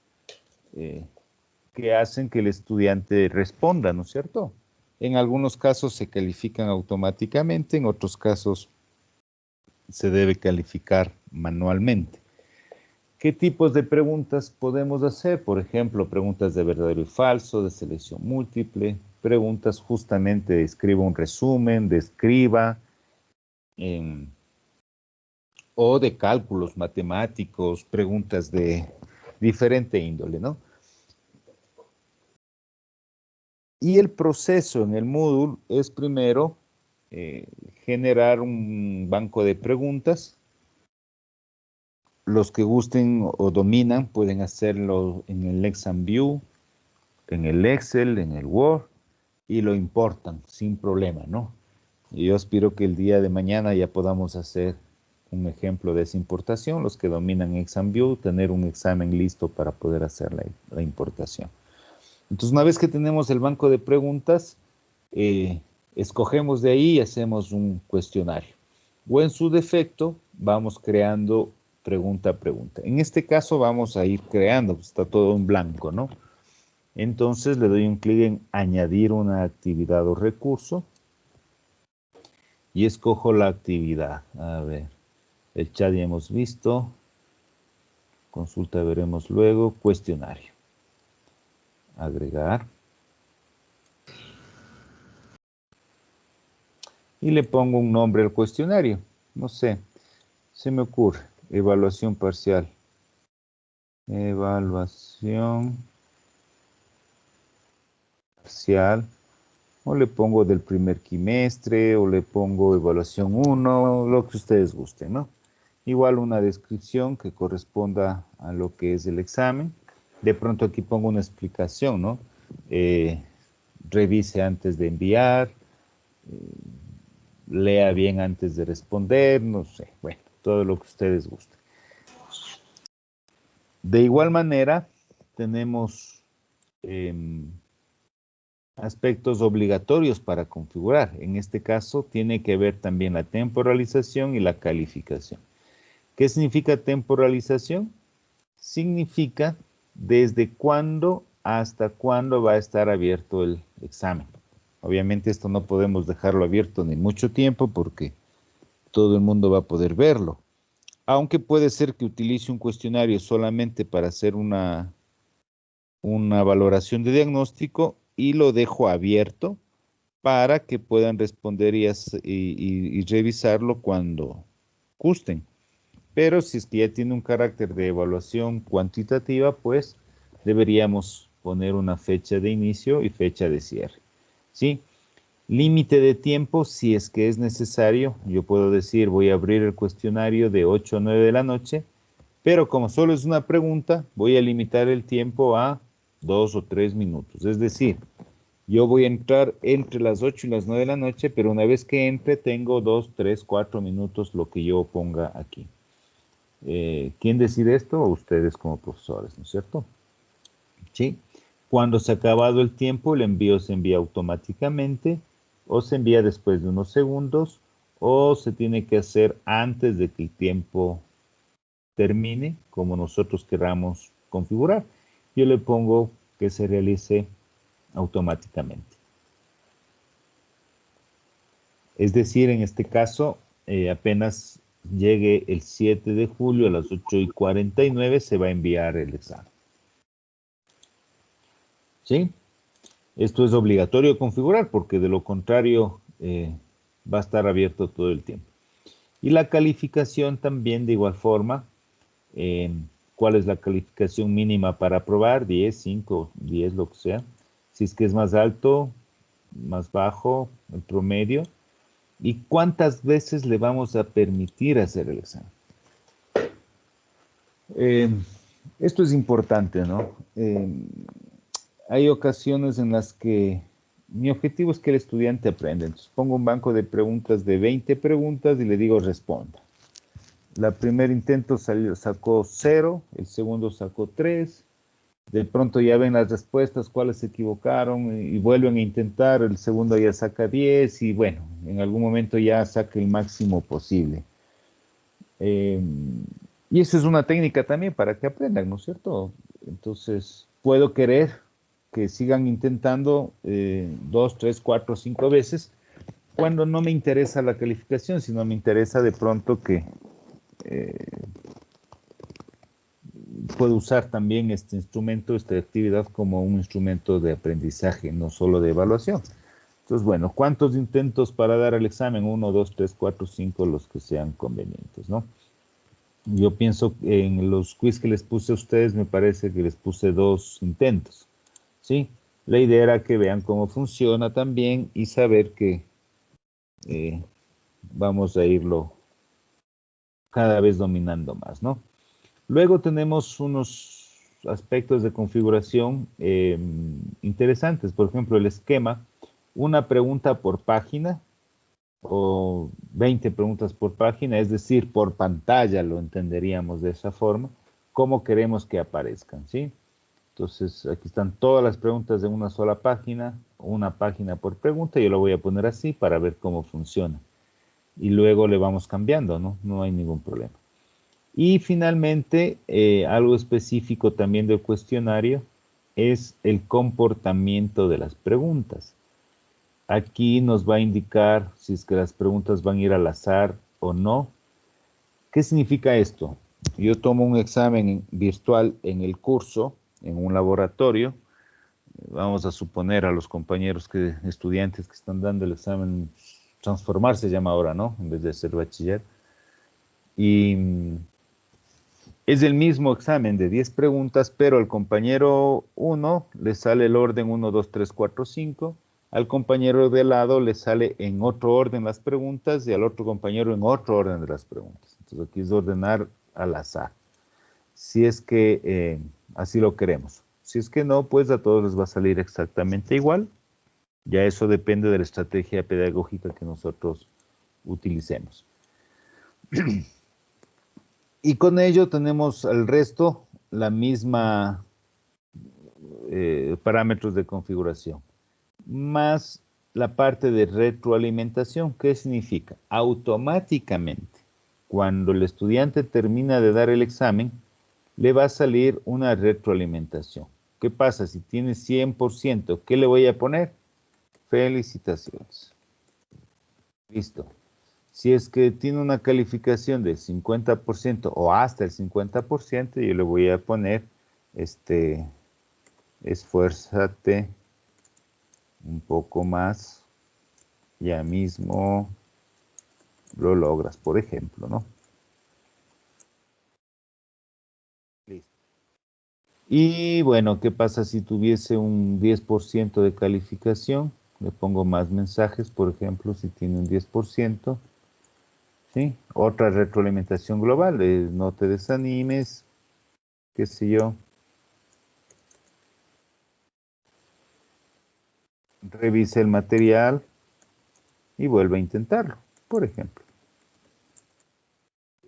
que hacen que el estudiante responda, ¿no es cierto? En algunos casos se califican automáticamente, en otros casos se debe calificar manualmente. ¿Qué tipos de preguntas podemos hacer? Por ejemplo, preguntas de verdadero y falso, de selección múltiple, preguntas justamente de escriba un resumen, de escriba, o de cálculos matemáticos, preguntas de diferente índole, ¿no? Y el proceso en el Moodle es primero generar un banco de preguntas. Los que gusten o dominan pueden hacerlo en el ExamView, en el Excel, en el Word, y lo importan sin problema, ¿no? Y yo aspiro que el día de mañana ya podamos hacer un ejemplo de esa importación. Los que dominan ExamView, tener un examen listo para poder hacer la importación. Entonces, una vez que tenemos el banco de preguntas, escogemos de ahí y hacemos un cuestionario. O en su defecto, vamos creando pregunta a pregunta. En este caso vamos a ir creando, pues está todo en blanco, ¿no? Entonces le doy un clic en añadir una actividad o recurso y escojo la actividad. A ver, el chat ya hemos visto, consulta veremos luego, cuestionario. Agregar. Y le pongo un nombre al cuestionario. No sé, se me ocurre, evaluación parcial. Evaluación parcial. O le pongo del primer quimestre, o le pongo evaluación 1, lo que ustedes gusten, ¿no? Igual una descripción que corresponda a lo que es el examen. De pronto aquí pongo una explicación, ¿no? Revise antes de enviar, lea bien antes de responder, no sé, bueno, todo lo que ustedes gusten. De igual manera, tenemos aspectos obligatorios para configurar. En este caso, tiene que ver también la temporalización y la calificación. ¿Qué significa temporalización? Significa desde cuándo hasta cuándo va a estar abierto el examen. Obviamente esto no podemos dejarlo abierto ni mucho tiempo porque todo el mundo va a poder verlo. Aunque puede ser que utilice un cuestionario solamente para hacer una valoración de diagnóstico y lo dejo abierto para que puedan responder y revisarlo cuando gusten. Pero si es que ya tiene un carácter de evaluación cuantitativa, pues deberíamos poner una fecha de inicio y fecha de cierre. ¿Sí? Límite de tiempo, si es que es necesario, yo puedo decir, voy a abrir el cuestionario de 8 a 9 de la noche, pero como solo es una pregunta, voy a limitar el tiempo a 2 o 3 minutos. Es decir, yo voy a entrar entre las 8 y las 9 de la noche, pero una vez que entre tengo 2, 3, 4 minutos, lo que yo ponga aquí. ¿Quién decide esto? Ustedes como profesores, ¿no es cierto? ¿Sí? Cuando se ha acabado el tiempo, el envío se envía automáticamente, o se envía después de unos segundos, o se tiene que hacer antes de que el tiempo termine, como nosotros queramos configurar. Yo le pongo que se realice automáticamente. Es decir, en este caso, apenas llegue el 7 de julio a las 8:49 se va a enviar el examen. ¿Sí? Esto es obligatorio configurar porque de lo contrario va a estar abierto todo el tiempo. Y la calificación también de igual forma. ¿Cuál es la calificación mínima para aprobar? 10, 5, 10, lo que sea. Si es que es más alto, más bajo, el promedio. ¿Y cuántas veces le vamos a permitir hacer el examen? Esto es importante, ¿no? Hay ocasiones en las que mi objetivo es que el estudiante aprenda. Entonces pongo un banco de preguntas de 20 preguntas y le digo responda. El primer intento sacó 0, el segundo sacó 3. De pronto ya ven las respuestas, cuáles se equivocaron y vuelven a intentar. El segundo ya saca 10 y bueno, en algún momento ya saca el máximo posible. Y eso es una técnica también para que aprendan, ¿no es cierto? Entonces, puedo querer que sigan intentando 2, 3, 4, 5 veces cuando no me interesa la calificación, sino me interesa de pronto que puedo usar también este instrumento, esta actividad como un instrumento de aprendizaje, no solo de evaluación. Entonces, bueno, ¿cuántos intentos para dar el examen? 1, 2, 3, 4, 5, los que sean convenientes, ¿no? Yo pienso que en los quiz que les puse a ustedes, me parece que les puse 2 intentos, ¿sí? La idea era que vean cómo funciona también y saber que vamos a irlo cada vez dominando más, ¿no? Luego tenemos unos aspectos de configuración interesantes. Por ejemplo, el esquema, una pregunta por página o 20 preguntas por página, es decir, por pantalla lo entenderíamos de esa forma, cómo queremos que aparezcan, ¿sí? Entonces, aquí están todas las preguntas de una sola página, una página por pregunta, yo lo voy a poner así para ver cómo funciona. Y luego le vamos cambiando, ¿no? No hay ningún problema. Y finalmente, algo específico también del cuestionario es el comportamiento de las preguntas. Aquí nos va a indicar si es que las preguntas van a ir al azar o no. ¿Qué significa esto? Yo tomo un examen virtual en el curso, en un laboratorio. Vamos a suponer a los compañeros estudiantes que están dando el examen transformar se llama ahora, ¿no? En vez de ser bachiller. Y Es el mismo examen de 10 preguntas, pero al compañero 1 le sale el orden 1, 2, 3, 4, 5. Al compañero de lado le sale en otro orden las preguntas y al otro compañero en otro orden de las preguntas. Entonces aquí es ordenar al azar. Si es que así lo queremos. Si es que no, pues a todos les va a salir exactamente igual. Ya eso depende de la estrategia pedagógica que nosotros utilicemos. Y con ello tenemos el resto, la misma parámetros de configuración, más la parte de retroalimentación. ¿Qué significa? Automáticamente, cuando el estudiante termina de dar el examen, le va a salir una retroalimentación. ¿Qué pasa? Si tiene 100%, ¿qué le voy a poner? Felicitaciones. Listo. Si es que tiene una calificación del 50% o hasta el 50%, yo le voy a poner, esfuérzate un poco más, ya mismo lo logras, por ejemplo, ¿no? Listo. Y bueno, ¿qué pasa si tuviese un 10% de calificación? Le pongo más mensajes, por ejemplo, si tiene un 10%. ¿Sí? Otra retroalimentación global, no te desanimes, qué sé yo. Revisa el material y vuelve a intentarlo, por ejemplo.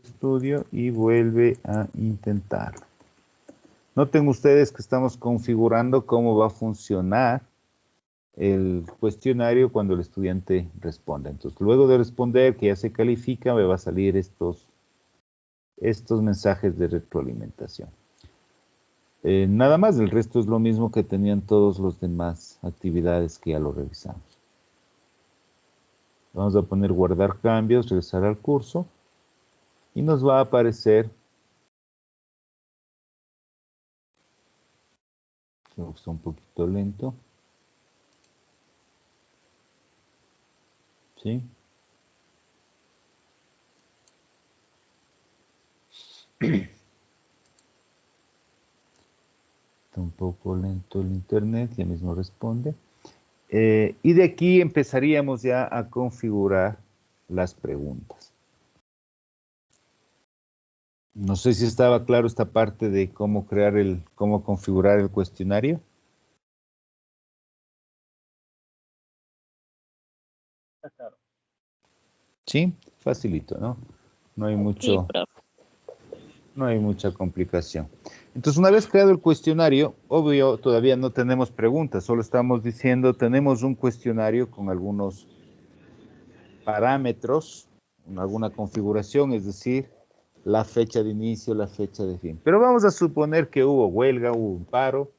Estudio y vuelve a intentarlo. Noten ustedes que estamos configurando cómo va a funcionar el cuestionario cuando el estudiante responda. Entonces, luego de responder, que ya se califica, me va a salir estos mensajes de retroalimentación. Nada más, el resto es lo mismo que tenían todos los demás actividades que ya lo revisamos. Vamos a poner guardar cambios, regresar al curso, y nos va a aparecer, creo que está un poquito lento, ¿sí? Está un poco lento el internet, ya mismo responde. Y de aquí empezaríamos ya a configurar las preguntas. No sé si estaba claro esta parte de cómo cómo configurar el cuestionario. Está claro. Sí, facilito, ¿no? No hay mucho, no hay mucha complicación. Entonces, una vez creado el cuestionario, obvio, todavía no tenemos preguntas, solo estamos diciendo, tenemos un cuestionario con algunos parámetros, alguna configuración, es decir, la fecha de inicio, la fecha de fin. Pero vamos a suponer que hubo huelga, hubo un paro,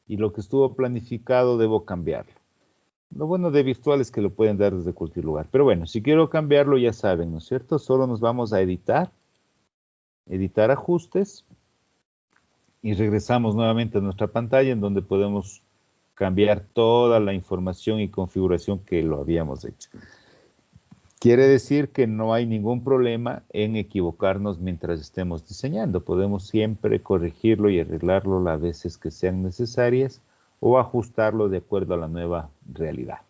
y lo que estuvo planificado debo cambiarlo. Lo bueno de virtual es que lo pueden dar desde cualquier lugar. Pero bueno, si quiero cambiarlo, ya saben, ¿no es cierto? Solo nos vamos a editar ajustes, y regresamos nuevamente a nuestra pantalla en donde podemos cambiar toda la información y configuración que lo habíamos hecho. Quiere decir que no hay ningún problema en equivocarnos mientras estemos diseñando. Podemos siempre corregirlo y arreglarlo las veces que sean necesarias o ajustarlo de acuerdo a la nueva realidad.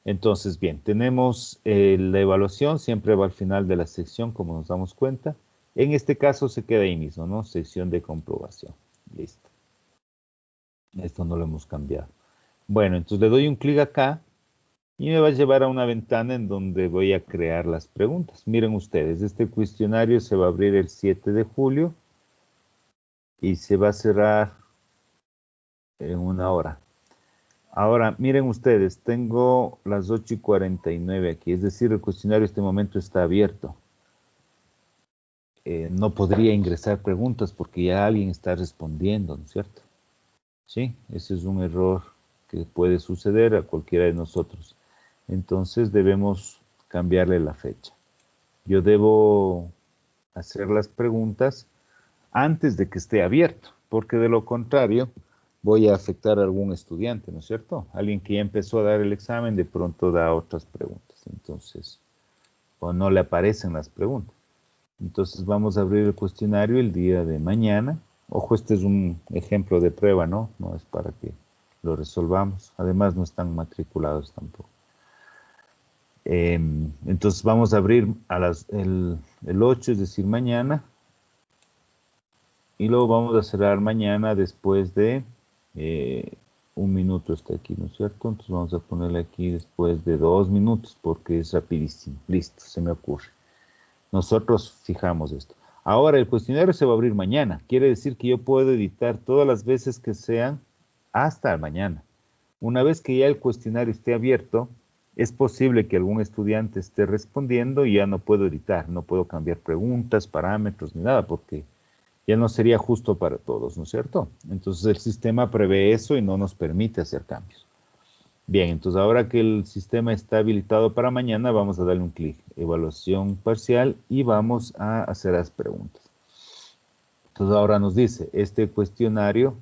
Entonces, bien, tenemos la evaluación, siempre va al final de la sección, como nos damos cuenta. En este caso se queda ahí mismo, ¿no? Sección de comprobación. Listo. Esto no lo hemos cambiado. Bueno, entonces le doy un clic acá y me va a llevar a una ventana en donde voy a crear las preguntas. Miren ustedes, este cuestionario se va a abrir el 7 de julio y se va a cerrar en 1 hora. Ahora, miren ustedes, tengo las 8:49 aquí, es decir, el cuestionario en este momento está abierto. No podría ingresar preguntas porque ya alguien está respondiendo, ¿no es cierto? Sí, ese es un error que puede suceder a cualquiera de nosotros. Entonces debemos cambiarle la fecha. Yo debo hacer las preguntas antes de que esté abierto, porque de lo contrario voy a afectar a algún estudiante, ¿no es cierto? Alguien que ya empezó a dar el examen de pronto da otras preguntas, entonces, o no le aparecen las preguntas. Entonces vamos a abrir el cuestionario el día de mañana. Ojo, este es un ejemplo de prueba, ¿no? No es para que lo resolvamos. Además, no están matriculados tampoco. Entonces vamos a abrir el 8, es decir, mañana. Y luego vamos a cerrar mañana después de 1 minuto está aquí, ¿no es cierto? Entonces vamos a ponerle aquí después de 2 minutos porque es rapidísimo. Listo, se me ocurre. Nosotros fijamos esto. Ahora el cuestionario se va a abrir mañana. Quiere decir que yo puedo editar todas las veces que sean hasta mañana. Una vez que ya el cuestionario esté abierto, es posible que algún estudiante esté respondiendo y ya no puedo editar, no puedo cambiar preguntas, parámetros ni nada porque ya no sería justo para todos, ¿no es cierto? Entonces el sistema prevé eso y no nos permite hacer cambios. Bien, entonces ahora que el sistema está habilitado para mañana, vamos a darle un clic, evaluación parcial, y vamos a hacer las preguntas. Entonces ahora nos dice, este cuestionario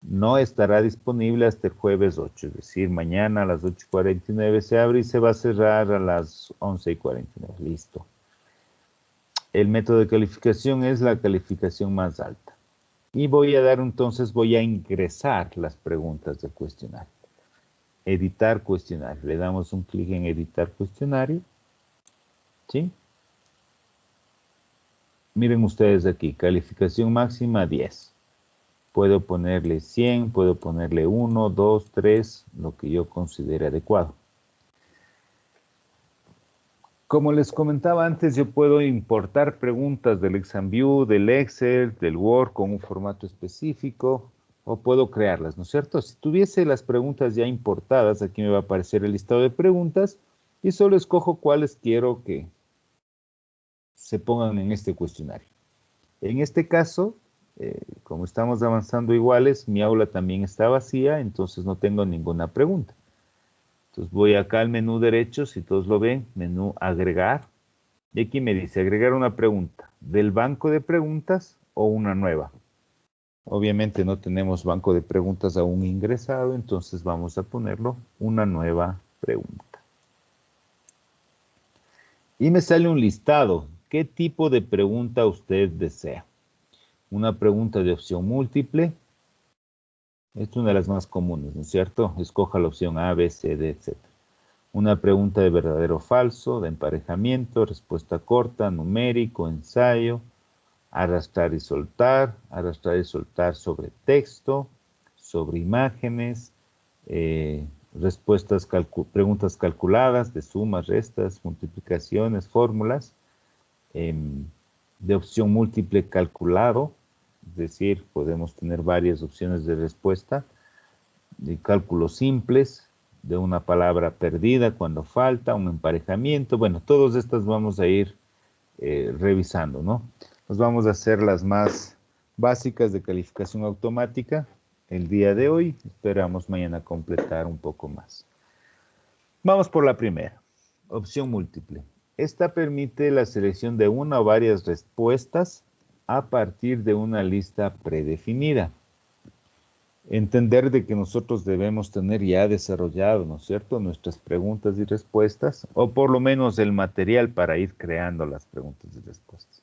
no estará disponible hasta el jueves 8, es decir, mañana a las 8:49 se abre y se va a cerrar a las 11:49, listo. El método de calificación es la calificación más alta. Y voy a ingresar las preguntas del cuestionario. Editar cuestionario. Le damos un clic en editar cuestionario. ¿Sí? Miren ustedes aquí, calificación máxima 10. Puedo ponerle 100, puedo ponerle 1, 2, 3, lo que yo considere adecuado. Como les comentaba antes, yo puedo importar preguntas del ExamView, del Excel, del Word con un formato específico, o puedo crearlas, ¿no es cierto? Si tuviese las preguntas ya importadas, aquí me va a aparecer el listado de preguntas y solo escojo cuáles quiero que se pongan en este cuestionario. En este caso, como estamos avanzando iguales, mi aula también está vacía, entonces no tengo ninguna pregunta. Entonces voy acá al menú derecho, si todos lo ven, menú agregar. Y aquí me dice agregar una pregunta. ¿Del banco de preguntas o una nueva? Obviamente no tenemos banco de preguntas aún ingresado, entonces vamos a ponerlo una nueva pregunta. Y me sale un listado. ¿Qué tipo de pregunta usted desea? Una pregunta de opción múltiple. Esta es una de las más comunes, ¿no es cierto? Escoja la opción A, B, C, D, etc. Una pregunta de verdadero o falso, de emparejamiento, respuesta corta, numérico, ensayo, arrastrar y soltar sobre texto, sobre imágenes, preguntas calculadas de sumas, restas, multiplicaciones, fórmulas, de opción múltiple calculado, es decir, podemos tener varias opciones de respuesta, de cálculos simples, de una palabra perdida cuando falta, un emparejamiento, bueno, todas estas vamos a ir revisando, ¿no? Nos vamos a hacer las más básicas de calificación automática el día de hoy, esperamos mañana completar un poco más. Vamos por la primera, opción múltiple. Esta permite la selección de una o varias respuestas a partir de una lista predefinida. Entender de que nosotros debemos tener ya desarrollado, ¿no es cierto?, nuestras preguntas y respuestas, o por lo menos el material para ir creando las preguntas y respuestas.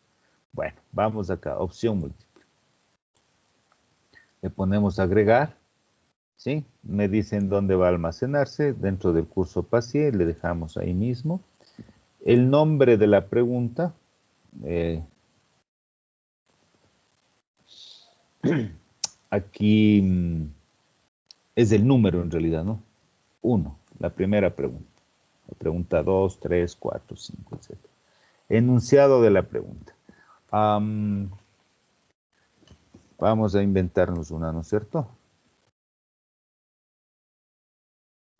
Bueno, vamos acá, opción múltiple. Le ponemos agregar, ¿sí? Me dicen dónde va a almacenarse, dentro del curso PASIE, le dejamos ahí mismo. El nombre de la pregunta, aquí es el número en realidad, ¿no? 1, la primera pregunta. La pregunta 2, 3, 4, 5, etc. Enunciado de la pregunta. Vamos a inventarnos una, ¿no es cierto?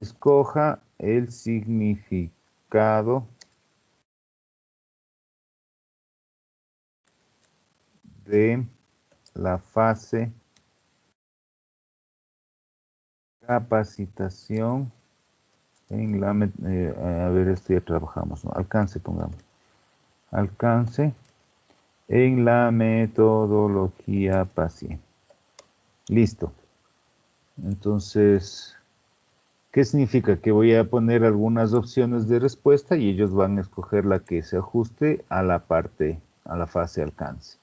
Escoja el significado de la fase capacitación en la, a ver, esto ya trabajamos, ¿no? Alcance, pongamos. Alcance en la metodología PASIE. Listo. Entonces, ¿qué significa? Que voy a poner algunas opciones de respuesta y ellos van a escoger la que se ajuste a la parte a la fase de alcance.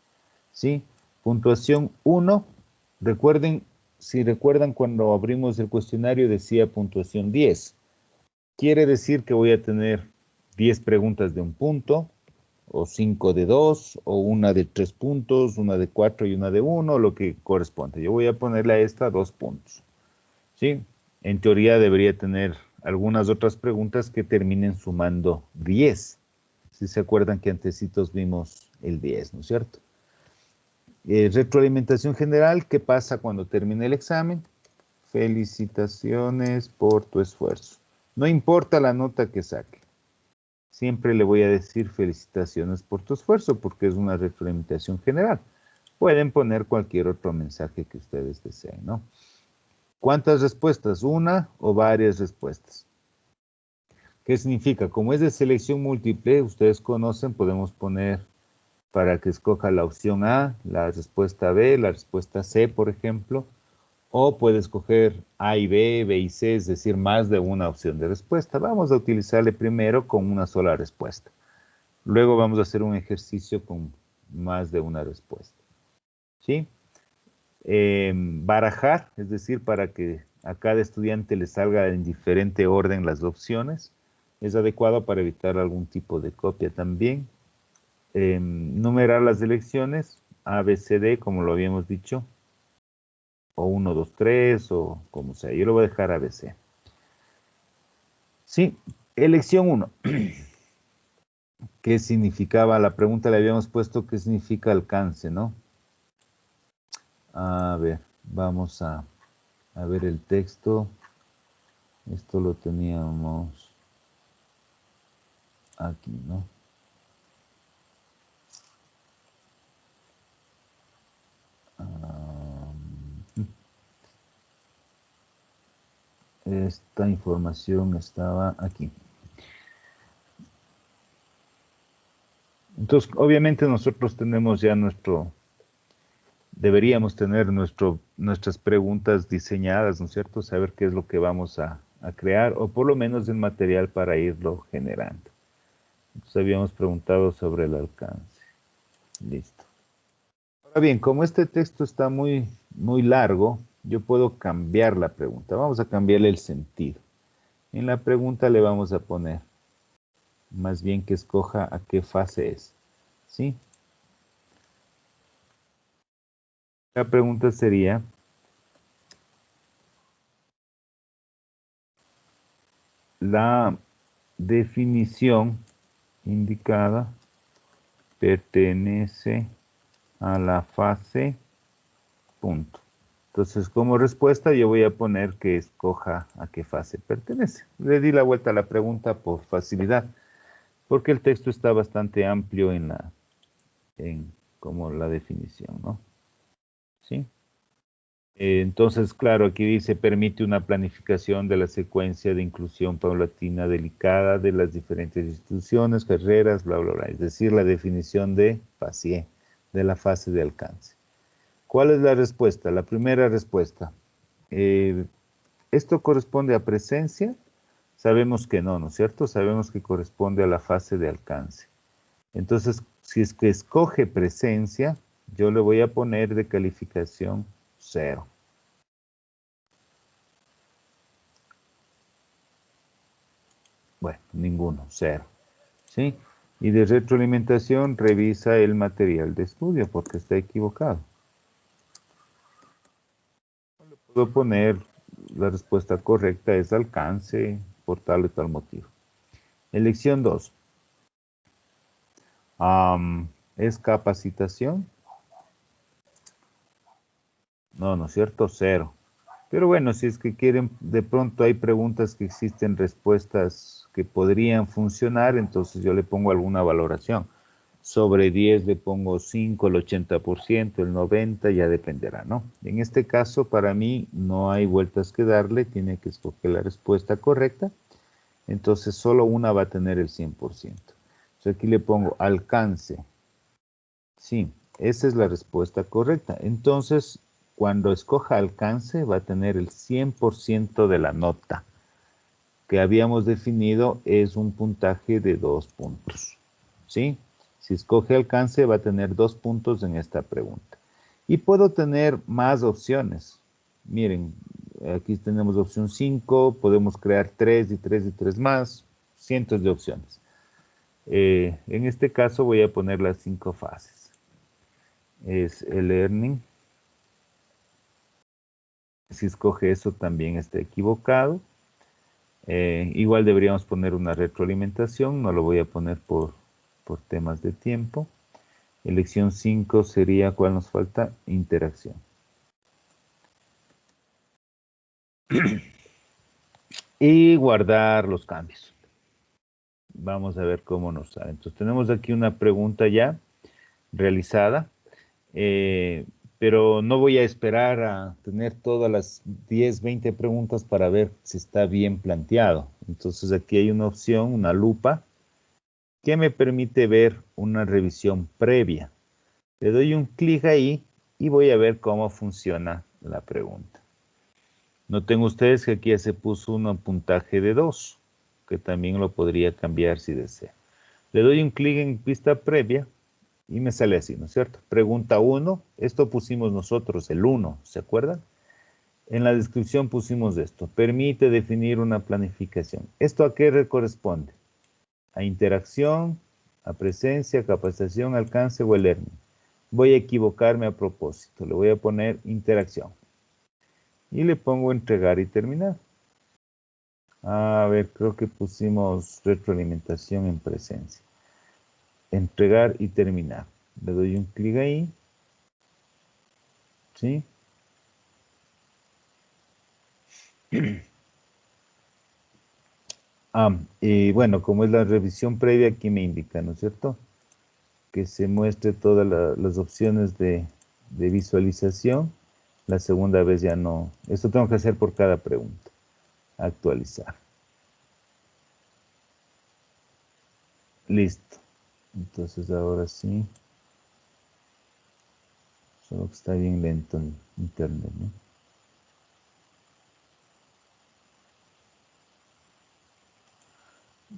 ¿Sí? Puntuación 1. Recuerden, si recuerdan cuando abrimos el cuestionario decía puntuación 10. Quiere decir que voy a tener 10 preguntas de 1 punto, o 5 de 2, o una de 3 puntos, una de 4 y una de 1, lo que corresponde. Yo voy a ponerle a esta 2 puntos. ¿Sí? En teoría debería tener algunas otras preguntas que terminen sumando 10. Si se acuerdan que antecitos vimos el 10, ¿no es cierto? Retroalimentación general, ¿qué pasa cuando termine el examen? Felicitaciones por tu esfuerzo. No importa la nota que saque. Siempre le voy a decir felicitaciones por tu esfuerzo porque es una retroalimentación general. Pueden poner cualquier otro mensaje que ustedes deseen, ¿no? ¿Cuántas respuestas? ¿Una o varias respuestas? ¿Qué significa? Como es de selección múltiple, ustedes conocen, podemos poner para que escoja la opción A, la respuesta B, la respuesta C, por ejemplo, o puede escoger A y B, B y C, es decir, más de una opción de respuesta. Vamos a utilizarle primero con una sola respuesta. Luego vamos a hacer un ejercicio con más de una respuesta. ¿Sí? Barajar, es decir, para que a cada estudiante le salga en diferente orden las opciones, es adecuado para evitar algún tipo de copia también. Numerar las elecciones, A, B, C, D, como lo habíamos dicho, o 1, 2, 3, o como sea. Yo lo voy a dejar A, B, C. Sí, elección 1. ¿Qué significaba? La pregunta le habíamos puesto qué significa alcance, ¿no? A ver, vamos a ver el texto. Esto lo teníamos aquí, ¿no? Esta información estaba aquí. Entonces, obviamente nosotros tenemos ya deberíamos tener nuestras preguntas diseñadas, ¿no es cierto? Saber qué es lo que vamos a crear, o por lo menos el material para irlo generando. Entonces habíamos preguntado sobre el alcance. Listo. Ahora bien, como este texto está muy, muy largo, yo puedo cambiar la pregunta. Vamos a cambiarle el sentido. En la pregunta le vamos a poner, más bien que escoja a qué fase es. ¿Sí? La pregunta sería, la definición indicada pertenece a la fase punto. Entonces, como respuesta, yo voy a poner que escoja a qué fase pertenece. Le di la vuelta a la pregunta por facilidad, porque el texto está bastante amplio en como la definición, ¿no? ¿Sí? Entonces, claro, aquí dice, permite una planificación de la secuencia de inclusión paulatina delicada de las diferentes instituciones, carreras, bla, bla, bla. Es decir, la definición de FACIE, de la fase de alcance. ¿Cuál es la respuesta? La primera respuesta. ¿Esto corresponde a presencia? Sabemos que no, ¿no es cierto? Sabemos que corresponde a la fase de alcance. Entonces, si es que escoge presencia, yo le voy a poner de calificación 0. Bueno, ninguno, 0. ¿Sí? Y de retroalimentación, revisa el material de estudio porque está equivocado. Le puedo poner la respuesta correcta es alcance por tal y tal motivo. Elección 2. ¿Es capacitación? No, ¿no es cierto? 0. Pero bueno, si es que quieren, de pronto hay preguntas que existen respuestas que podrían funcionar, entonces yo le pongo alguna valoración. Sobre 10 le pongo 5, el 80%, el 90%, ya dependerá, ¿no? En este caso, para mí, no hay vueltas que darle, tiene que escoger la respuesta correcta. Entonces, solo una va a tener el 100%. Entonces, aquí le pongo alcance. Sí, esa es la respuesta correcta. Entonces, cuando escoja alcance, va a tener el 100% de la nota que habíamos definido es un puntaje de 2 puntos. ¿Sí? Si escoge alcance, va a tener 2 puntos en esta pregunta. Y puedo tener más opciones. Miren, aquí tenemos opción 5, podemos crear 3 y 3 y 3 más, cientos de opciones. En este caso voy a poner las 5 fases. Es el learning. Si escoge eso también está equivocado. Igual deberíamos poner una retroalimentación, no lo voy a poner por temas de tiempo. Elección 5 sería, ¿cuál nos falta? Interacción. Y guardar los cambios. Vamos a ver cómo nos sale. Entonces tenemos aquí una pregunta ya realizada, pero no voy a esperar a tener todas las 10, 20 preguntas para ver si está bien planteado. Entonces aquí hay una opción, una lupa, que me permite ver una revisión previa. Le doy un clic ahí y voy a ver cómo funciona la pregunta. Noten ustedes que aquí ya se puso un puntaje de 2, que también lo podría cambiar si desea. Le doy un clic en vista previa y me sale así, ¿no es cierto? Pregunta 1, esto pusimos nosotros, el 1, ¿se acuerdan? En la descripción pusimos esto, permite definir una planificación. ¿Esto a qué corresponde? A interacción, a presencia, capacitación, alcance o el learning. Voy a equivocarme a propósito, le voy a poner interacción. Y le pongo entregar y terminar. A ver, creo que pusimos retroalimentación en presencia. Entregar y terminar. Le doy un clic ahí. ¿Sí? Y bueno, como es la revisión previa, aquí me indica, ¿no es cierto? Que se muestre todas las opciones de visualización. La segunda vez ya no. Esto tengo que hacer por cada pregunta. Actualizar. Listo. Entonces ahora sí. Solo que está bien lento en internet, ¿no?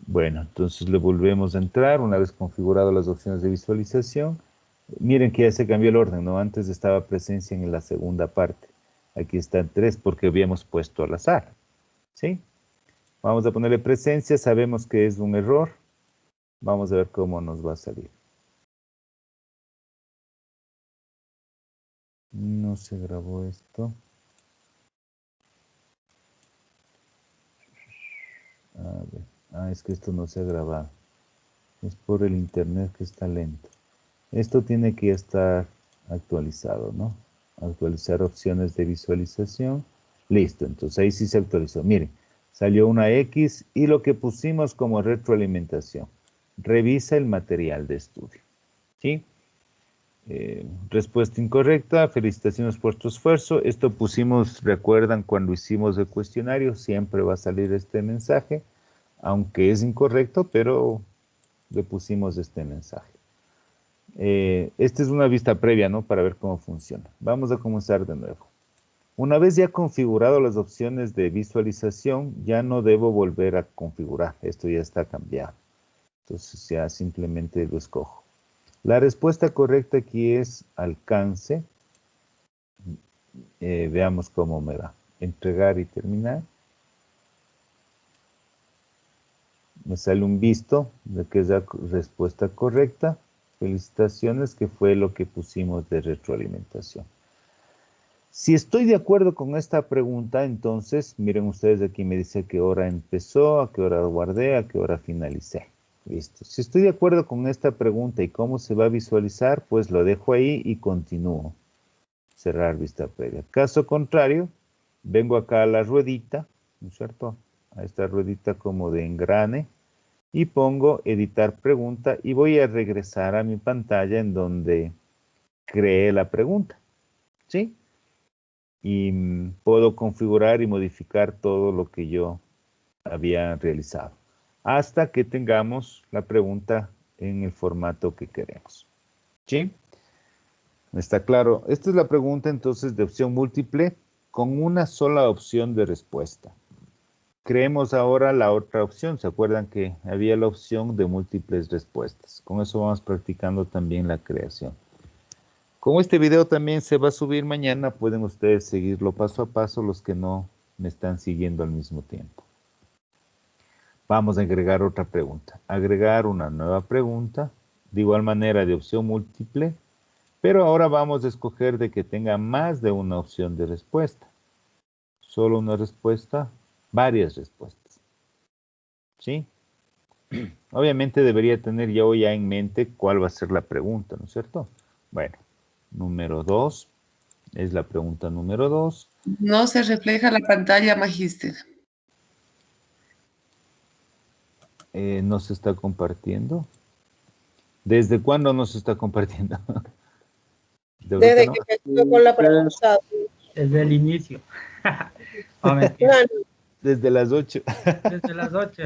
Bueno, entonces le volvemos a entrar una vez configurado las opciones de visualización. Miren que ya se cambió el orden, ¿no? Antes estaba presencia en la segunda parte. Aquí están 3 porque habíamos puesto al azar. ¿Sí? Vamos a ponerle presencia, sabemos que es un error. Vamos a ver cómo nos va a salir. No se grabó esto. A ver. Es que esto no se ha grabado. Es por el internet que está lento. Esto tiene que estar actualizado, ¿no? Actualizar opciones de visualización. Listo, entonces ahí sí se actualizó. Miren, salió una X y lo que pusimos como retroalimentación. Revisa el material de estudio. ¿Sí? Respuesta incorrecta. Felicitaciones por tu esfuerzo. Esto pusimos, recuerdan, cuando hicimos el cuestionario, siempre va a salir este mensaje, aunque es incorrecto, pero le pusimos este mensaje. Esta es una vista previa, ¿no? Para ver cómo funciona. Vamos a comenzar de nuevo. Una vez ya configurado las opciones de visualización, ya no debo volver a configurar. Esto ya está cambiado. Entonces ya simplemente lo escojo. La respuesta correcta aquí es alcance. Veamos cómo me va. Entregar y terminar. Me sale un visto de que es la respuesta correcta. Felicitaciones, que fue lo que pusimos de retroalimentación. Si estoy de acuerdo con esta pregunta, entonces, miren ustedes aquí me dice a qué hora empezó, a qué hora guardé, a qué hora finalicé. Listo. Si estoy de acuerdo con esta pregunta y cómo se va a visualizar, pues lo dejo ahí y continúo. Cerrar vista previa. Caso contrario, vengo acá a la ruedita, ¿no es cierto? A esta ruedita como de engrane. Y pongo editar pregunta y voy a regresar a mi pantalla en donde creé la pregunta. ¿Sí? Y puedo configurar y modificar todo lo que yo había realizado hasta que tengamos la pregunta en el formato que queremos. ¿Sí? ¿Está claro? Esta es la pregunta entonces de opción múltiple con una sola opción de respuesta. creemos ahora la otra opción. ¿Se acuerdan que había la opción de múltiples respuestas? Con eso vamos practicando también la creación. Como este video también se va a subir mañana, pueden ustedes seguirlo paso a paso los que no me están siguiendo al mismo tiempo. Vamos a agregar otra pregunta. Agregar una nueva pregunta, de igual manera de opción múltiple, pero ahora vamos a escoger de que tenga más de una opción de respuesta. Solo una respuesta, varias respuestas. ¿Sí? Obviamente debería tener yo ya en mente cuál va a ser la pregunta, ¿no es cierto? Bueno, número 2, es la pregunta número 2. No se refleja la pantalla, magíster. No se está compartiendo. ¿Desde cuándo no se está compartiendo? Desde ¿no? que empezó con la pregunta. Desde el inicio. Desde las 8. Desde las 8.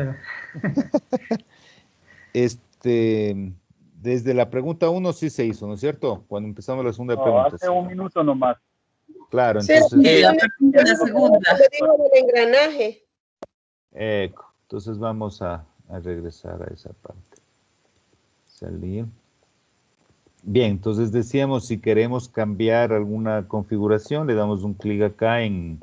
Desde la pregunta 1 sí se hizo, ¿no es cierto? Cuando empezamos la segunda No, pregunta. hace un minuto nomás. Claro, Sí, entonces... la segunda. Le digo del engranaje. Entonces vamos a regresar a esa parte. Salir. Bien, entonces decíamos, si queremos cambiar alguna configuración, le damos un clic acá en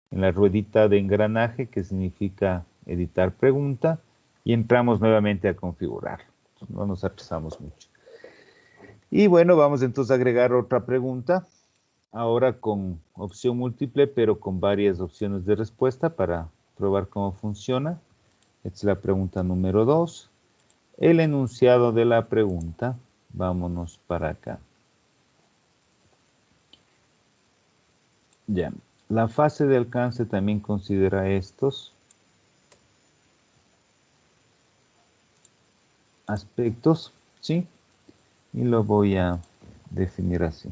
la ruedita de engranaje, que significa editar pregunta, y entramos nuevamente a configurar. No nos atrasamos mucho. Y bueno, vamos entonces a agregar otra pregunta, ahora con opción múltiple, pero con varias opciones de respuesta para probar cómo funciona. Esta es la pregunta número 2. El enunciado de la pregunta, vámonos para acá. Ya, la fase de alcance también considera estos aspectos, ¿sí? Y lo voy a definir así.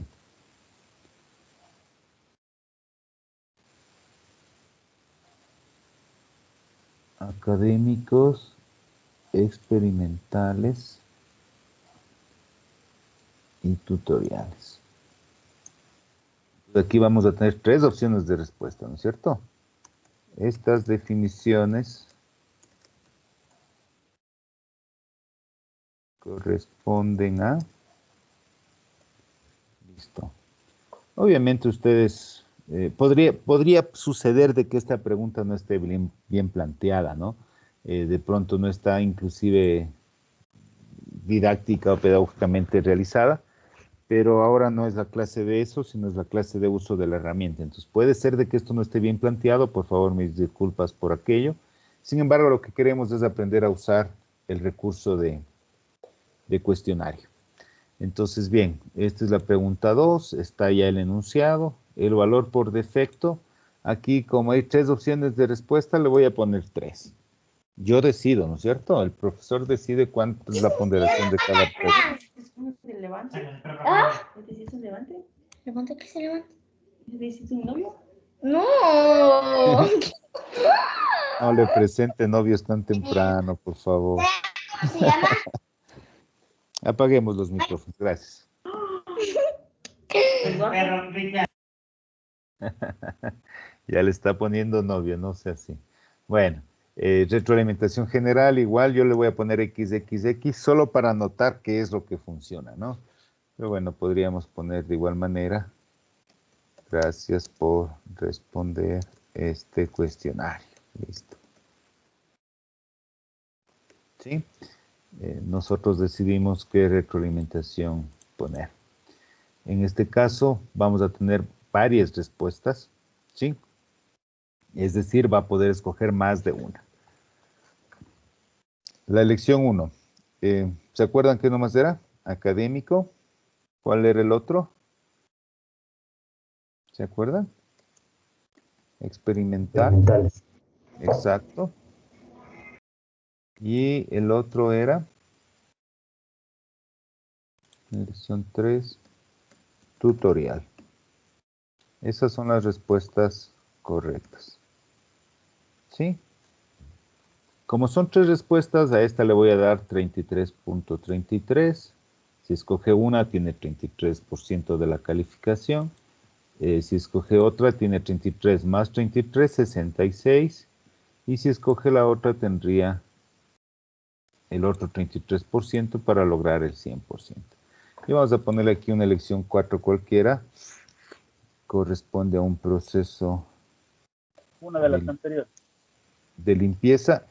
Académicos, experimentales y tutoriales. Aquí vamos a tener 3 opciones de respuesta, ¿no es cierto? Estas definiciones corresponden a... Listo. Obviamente ustedes... podría suceder de que esta pregunta no esté bien planteada, ¿no? De pronto no está inclusive didáctica o pedagógicamente realizada, pero ahora no es la clase de eso, sino es la clase de uso de la herramienta. Entonces puede ser de que esto no esté bien planteado, por favor mis disculpas por aquello. Sin embargo, lo que queremos es aprender a usar el recurso de cuestionario. Entonces, bien, esta es la pregunta 2, está ya el enunciado, el valor por defecto. Aquí, como hay 3 opciones de respuesta, le voy a poner 3. Yo decido, ¿no es cierto? El profesor decide cuánto es la ponderación de cada pregunta. ¿Se levante? ¿Ah? ¿Te hiciste un levante? ¿Levanta que se levanta? ¿Te hiciste un novio? No. No le presente novios tan temprano, por favor. ¿Se llama? Apaguemos los micrófonos, gracias. Ya le está poniendo novio, no sea así. Bueno, retroalimentación general, igual yo le voy a poner XXX solo para notar qué es lo que funciona, ¿no? Pero bueno, podríamos poner de igual manera. Gracias por responder este cuestionario. Listo. ¿Sí? Nosotros decidimos qué retroalimentación poner. En este caso vamos a tener varias respuestas, ¿sí? Es decir, va a poder escoger más de una. La elección 1. ¿Se acuerdan qué nomás era? Académico. ¿Cuál era el otro? ¿Se acuerdan? Experimental. Exacto. Y el otro era, elección 3, tutorial. Esas son las respuestas correctas. ¿Sí? Como son 3 respuestas, a esta le voy a dar 33.33. Si escoge una, tiene 33% de la calificación. Si escoge otra, tiene 33 más 33, 66. Y si escoge la otra, tendría el otro 33% para lograr el 100%. Y vamos a ponerle aquí una elección 4 cualquiera. Corresponde a un proceso Una de las anteriores. de limpieza.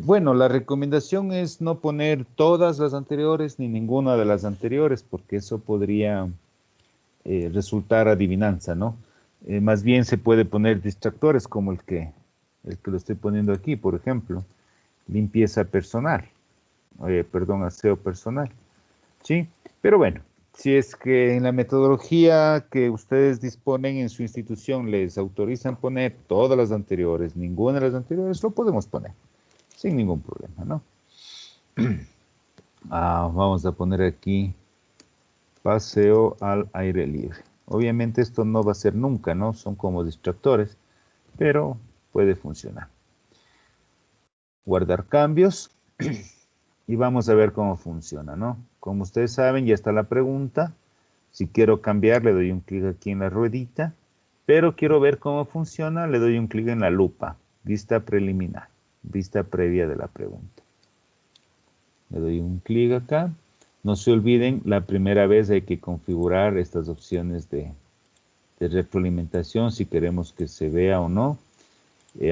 Bueno, la recomendación es no poner todas las anteriores ni ninguna de las anteriores, porque eso podría resultar adivinanza, ¿no? Más bien se puede poner distractores como el que lo estoy poniendo aquí, por ejemplo, limpieza personal, perdón, aseo personal, ¿sí? Pero bueno, si es que en la metodología que ustedes disponen en su institución les autorizan poner todas las anteriores, ninguna de las anteriores, lo podemos poner sin ningún problema, ¿no? Vamos a poner aquí paseo al aire libre. Obviamente esto no va a ser nunca, ¿no? Son como distractores, pero puede funcionar. Guardar cambios y vamos a ver cómo funciona, ¿no? Como ustedes saben, ya está la pregunta. Si quiero cambiar, le doy un clic aquí en la ruedita, pero quiero ver cómo funciona, le doy un clic en la lupa, vista preliminar, vista previa de la pregunta. Le doy un clic acá. No se olviden, la primera vez hay que configurar estas opciones de retroalimentación si queremos que se vea o no.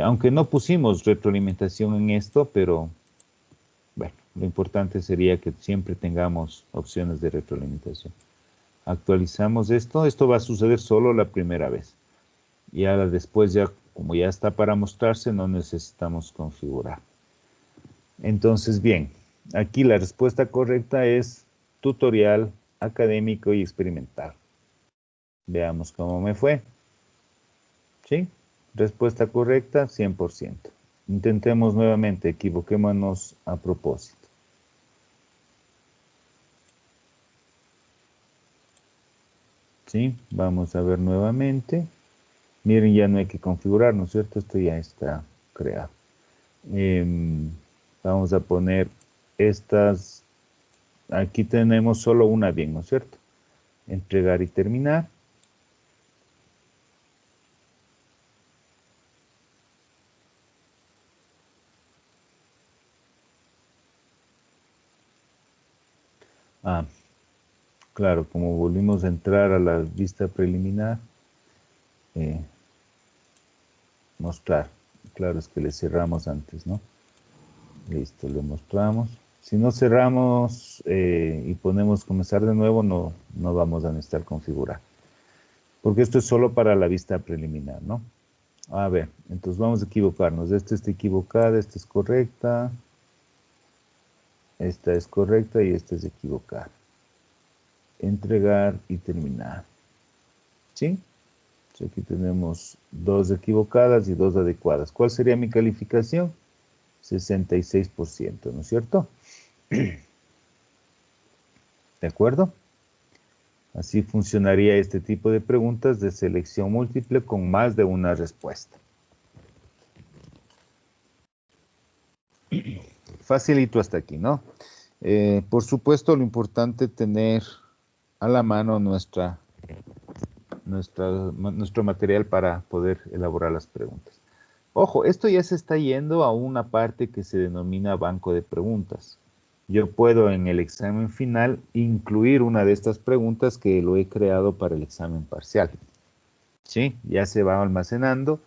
Aunque no pusimos retroalimentación en esto, pero bueno, lo importante sería que siempre tengamos opciones de retroalimentación. Actualizamos esto. Esto va a suceder solo la primera vez. Y ahora después ya, como ya está para mostrarse, no necesitamos configurar. Entonces, bien, aquí la respuesta correcta es tutorial, académico y experimental. Veamos cómo me fue. ¿Sí? Respuesta correcta, 100%. Intentemos nuevamente, equivoquémonos a propósito. ¿Sí? Vamos a ver nuevamente. Miren, ya no hay que configurar, ¿no es cierto? Esto ya está creado. Vamos a poner estas. Aquí tenemos solo una bien, ¿no es cierto? Entregar y terminar. Claro, como volvimos a entrar a la vista preliminar, mostrar. Claro, es que le cerramos antes, ¿no? Listo, le mostramos. Si no cerramos y ponemos comenzar de nuevo, no vamos a necesitar configurar. Porque esto es solo para la vista preliminar, ¿no? A ver, entonces vamos a equivocarnos. Esta está equivocada, esta es correcta. Esta es correcta y esta es equivocada. Entregar y terminar. ¿Sí? Aquí tenemos 2 equivocadas y 2 adecuadas. ¿Cuál sería mi calificación? 66%, ¿no es cierto? ¿De acuerdo? Así funcionaría este tipo de preguntas de selección múltiple con más de una respuesta. Facilito hasta aquí, ¿no? Por supuesto, lo importante es tener a la mano nuestro material para poder elaborar las preguntas. Ojo, esto ya se está yendo a una parte que se denomina banco de preguntas. Yo puedo en el examen final incluir una de estas preguntas que lo he creado para el examen parcial. ¿Sí? Ya se va almacenando.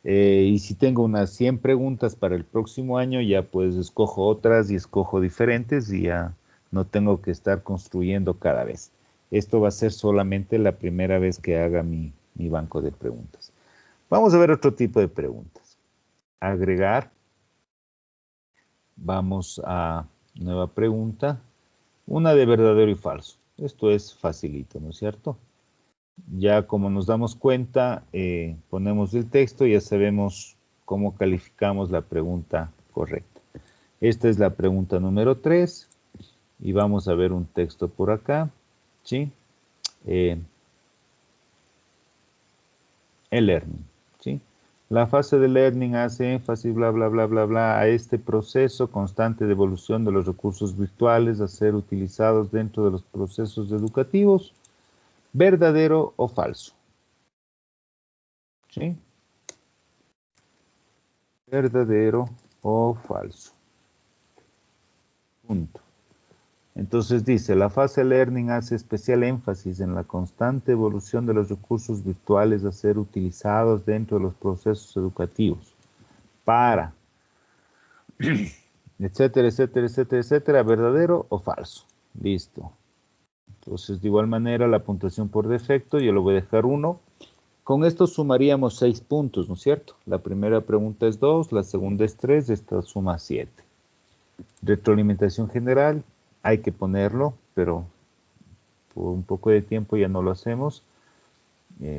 Y si tengo unas 100 preguntas para el próximo año, ya pues escojo otras y escojo diferentes y ya no tengo que estar construyendo cada vez. Esto va a ser solamente la primera vez que haga mi banco de preguntas. Vamos a ver otro tipo de preguntas. Agregar. Vamos a nueva pregunta. Una de verdadero y falso. Esto es facilito, ¿no es cierto? Ya como nos damos cuenta, ponemos el texto y ya sabemos cómo calificamos la pregunta correcta. Esta es la pregunta número 3 y vamos a ver un texto por acá, ¿sí? El learning, ¿sí? La fase de learning hace énfasis, bla, bla, bla, bla, bla, a este proceso constante de evolución de los recursos virtuales a ser utilizados dentro de los procesos educativos. ¿Verdadero o falso? ¿Sí? verdadero o falso. Punto. Entonces dice, la fase Learning hace especial énfasis en la constante evolución de los recursos virtuales a ser utilizados dentro de los procesos educativos para, etcétera, etcétera, etcétera, etcétera, verdadero o falso. Listo. Entonces, de igual manera, la puntuación por defecto, yo lo voy a dejar 1. Con esto sumaríamos 6 puntos, ¿no es cierto? La primera pregunta es 2, la segunda es 3, esta suma 7. Retroalimentación general, hay que ponerlo, pero por un poco de tiempo ya no lo hacemos,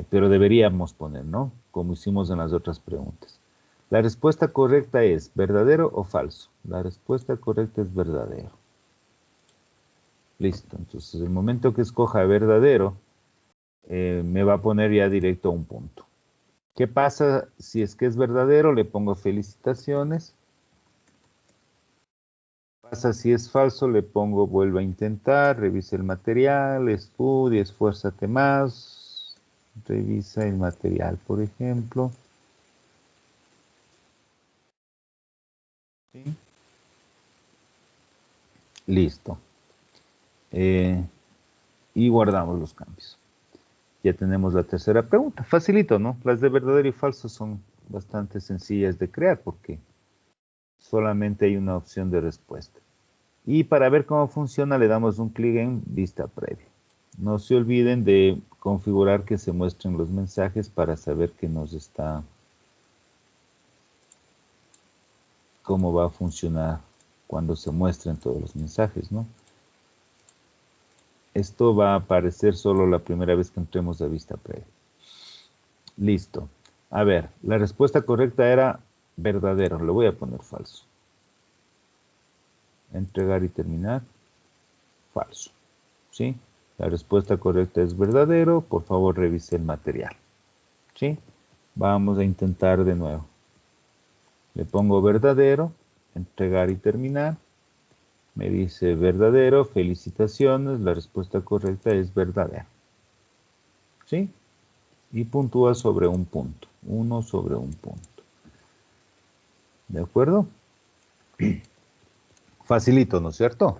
pero deberíamos poner, ¿no? Como hicimos en las otras preguntas. La respuesta correcta es verdadero o falso. La respuesta correcta es verdadero. Listo, entonces el momento que escoja verdadero, me va a poner ya directo a un punto. ¿Qué pasa si es que es verdadero? Le pongo felicitaciones. Pasa si es falso, le pongo vuelva a intentar, revisa el material, estudia, esfuérzate más, revisa el material, por ejemplo. ¿Sí? Listo. Y guardamos los cambios. Ya tenemos la tercera pregunta. Facilito, ¿no? Las de verdadero y falso son bastante sencillas de crear porque solamente hay una opción de respuesta. Y para ver cómo funciona le damos un clic en vista previa. No se olviden de configurar que se muestren los mensajes para saber que nos está, cómo va a funcionar cuando se muestren todos los mensajes, ¿no? Esto va a aparecer solo la primera vez que entremos a vista previa. Listo. A ver, la respuesta correcta era verdadero. Le voy a poner falso. Entregar y terminar. Falso. ¿Sí? La respuesta correcta es verdadero. Por favor, revise el material. ¿Sí? Vamos a intentar de nuevo. Le pongo verdadero. Entregar y terminar. Me dice verdadero. Felicitaciones. La respuesta correcta es verdadera. ¿Sí? Y puntúa sobre un punto. 1 sobre un punto. ¿De acuerdo? Facilito, ¿no es cierto?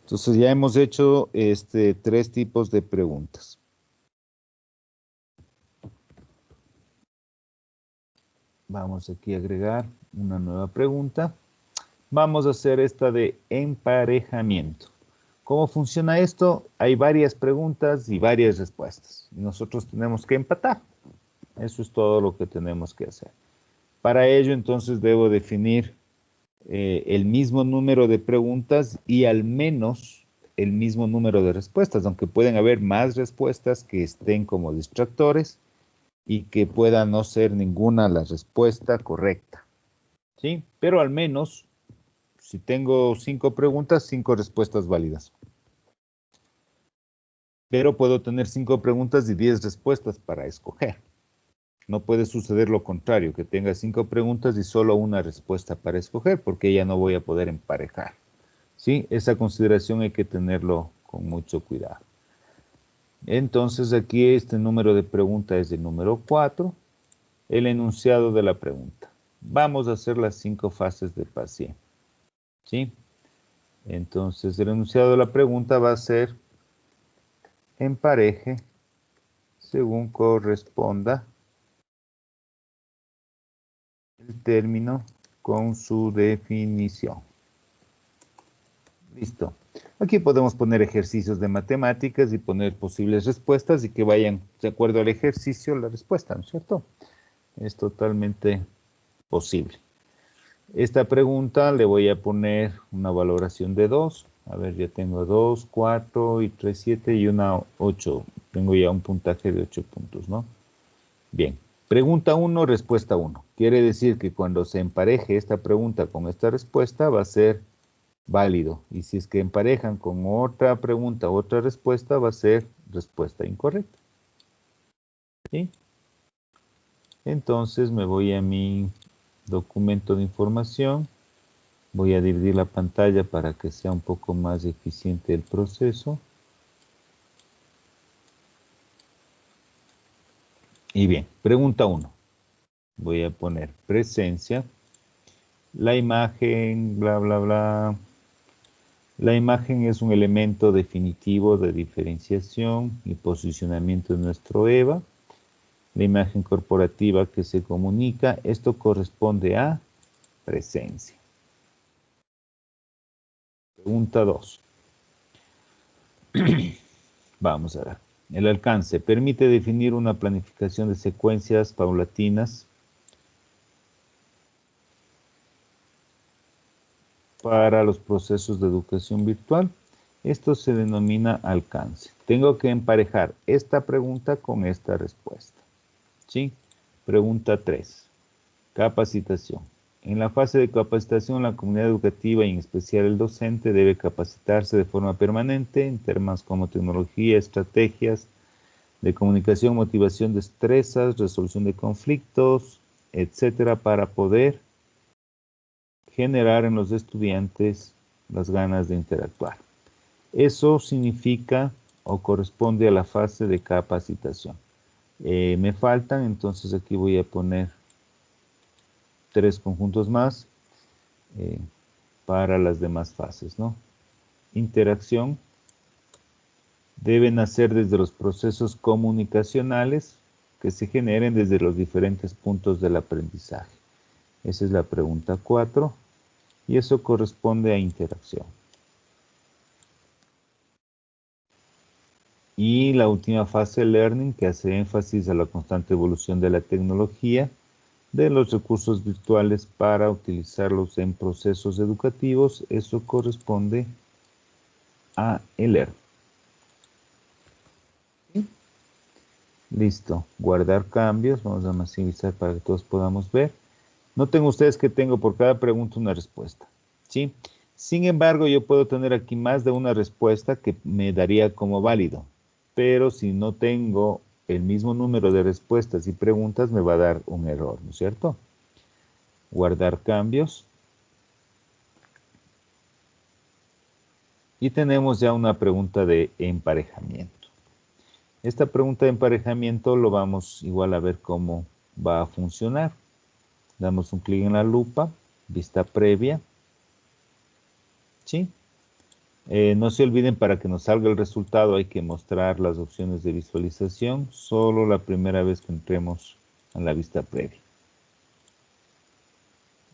Entonces ya hemos hecho 3 tipos de preguntas. Vamos aquí a agregar una nueva pregunta. Vamos a hacer esta de emparejamiento. ¿Cómo funciona esto? Hay varias preguntas y varias respuestas. Nosotros tenemos que empatar. Eso es todo lo que tenemos que hacer. Para ello, entonces, debo definir el mismo número de preguntas y al menos el mismo número de respuestas, aunque pueden haber más respuestas que estén como distractores y que pueda no ser ninguna la respuesta correcta. ¿Sí? Pero al menos, si tengo 5 preguntas, 5 respuestas válidas. Pero puedo tener 5 preguntas y 10 respuestas para escoger. No puede suceder lo contrario, que tenga 5 preguntas y solo una respuesta para escoger, porque ya no voy a poder emparejar. ¿Sí? Esa consideración hay que tenerlo con mucho cuidado. Entonces aquí este número de pregunta es el número 4, el enunciado de la pregunta. Vamos a hacer las 5 fases de PASIE. ¿Sí? Entonces el enunciado de la pregunta va a ser empareje según corresponda el término con su definición. Listo. Aquí podemos poner ejercicios de matemáticas y poner posibles respuestas y que vayan de acuerdo al ejercicio la respuesta, ¿no es cierto? Es totalmente posible. Esta pregunta le voy a poner una valoración de 2. A ver, ya tengo 2, 4 y 3, 7 y una 8. Tengo ya un puntaje de 8 puntos, ¿no? Bien. Pregunta 1, respuesta 1. Quiere decir que cuando se empareje esta pregunta con esta respuesta va a ser válido. Y si es que emparejan con otra pregunta, otra respuesta, va a ser respuesta incorrecta. ¿Sí? Entonces me voy a mi documento de información. Voy a dividir la pantalla para que sea un poco más eficiente el proceso. Y bien, pregunta 1. Voy a poner presencia La imagen, bla, bla, bla. La imagen es un elemento definitivo de diferenciación y posicionamiento de nuestro EVA. La imagen corporativa que se comunica, esto corresponde a presencia. Pregunta 2. Vamos a ver. El alcance permite definir una planificación de secuencias paulatinas para los procesos de educación virtual. Esto se denomina alcance. Tengo que emparejar esta pregunta con esta respuesta. ¿Sí? Pregunta 3. Capacitación. En la fase de capacitación, la comunidad educativa y en especial el docente debe capacitarse de forma permanente en temas como tecnología, estrategias de comunicación, motivación, destrezas, resolución de conflictos, etcétera, para poder generar en los estudiantes las ganas de interactuar. Eso significa o corresponde a la fase de capacitación. Me faltan, entonces aquí voy a poner 3 conjuntos más para las demás fases, ¿no? Interacción debe nacer desde los procesos comunicacionales que se generen desde los diferentes puntos del aprendizaje. Esa es la pregunta 4 y eso corresponde a interacción. Y la última fase, learning, que hace énfasis a la constante evolución de la tecnología, de los recursos virtuales para utilizarlos en procesos educativos, eso corresponde a el learning. ¿Sí? Listo, guardar cambios, vamos a maximizar para que todos podamos ver. Noten ustedes que tengo por cada pregunta una respuesta, ¿sí? Sin embargo, yo puedo tener aquí más de una respuesta que me daría como válido, pero si no tengo el mismo número de respuestas y preguntas, me va a dar un error, ¿no es cierto? Guardar cambios. Y tenemos ya una pregunta de emparejamiento. Esta pregunta de emparejamiento lo vamos igual a ver cómo va a funcionar. Damos un clic en la lupa, vista previa. ¿Sí? No se olviden, para que nos salga el resultado hay que mostrar las opciones de visualización solo la primera vez que entremos en la vista previa.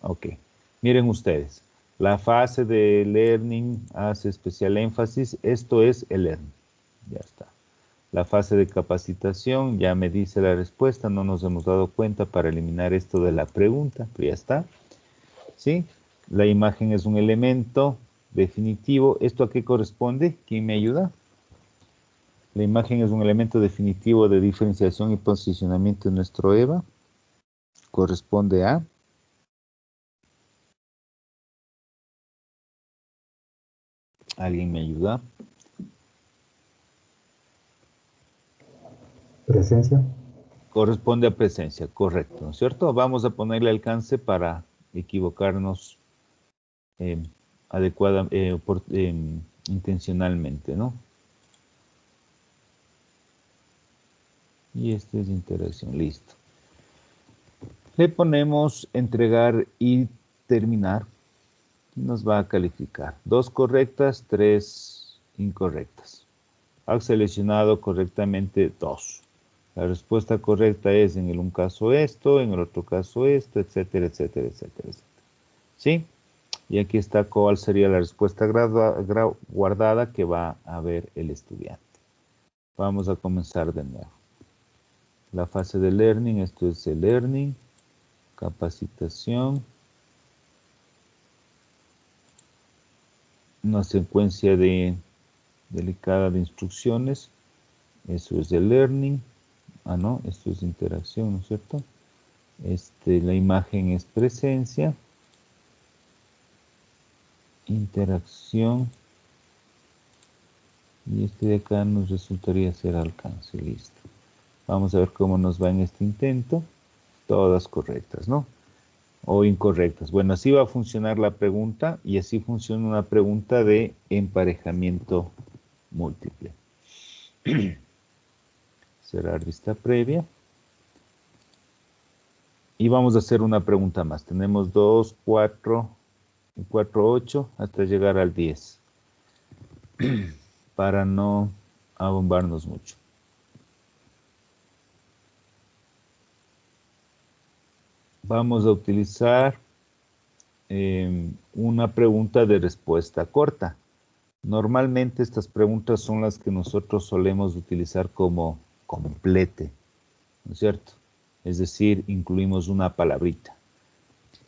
Ok, miren ustedes, la fase de learning hace especial énfasis, esto es el learning, ya está. La fase de capacitación ya me dice la respuesta, no nos hemos dado cuenta para eliminar esto de la pregunta, pero ya está. ¿Sí? La imagen es un elemento definitivo. ¿Esto a qué corresponde? ¿Quién me ayuda? La imagen es un elemento definitivo de diferenciación y posicionamiento de nuestro EVA. Corresponde a... ¿Alguien me ayuda? Presencia. Corresponde a presencia, correcto, ¿no es cierto? Vamos a ponerle alcance para equivocarnos intencionalmente, ¿no? Y este es interacción, listo. Le ponemos entregar y terminar. Nos va a calificar 2 correctas, 3 incorrectas. Ha seleccionado correctamente 2. La respuesta correcta es en el un caso esto, en el otro caso esto, etcétera, etcétera, etcétera, etcétera. ¿Sí? Y aquí está cuál sería la respuesta guardada que va a ver el estudiante. Vamos a comenzar de nuevo. La fase de learning, esto es el learning, capacitación, una secuencia delicada de instrucciones, eso es el learning, no, esto es interacción, ¿no es cierto? La imagen es presencia, interacción, y de acá nos resultaría ser alcance, listo. Vamos a ver cómo nos va en este intento. Todas correctas, ¿no? O incorrectas. Bueno, así va a funcionar la pregunta y así funciona una pregunta de emparejamiento múltiple. Cerrar vista previa. Y vamos a hacer una pregunta más. Tenemos 2, 4, 4, 8, hasta llegar al 10. Para no abombarnos mucho. Vamos a utilizar una pregunta de respuesta corta. Normalmente estas preguntas son las que nosotros solemos utilizar como complete, ¿no es cierto? Es decir, incluimos una palabrita.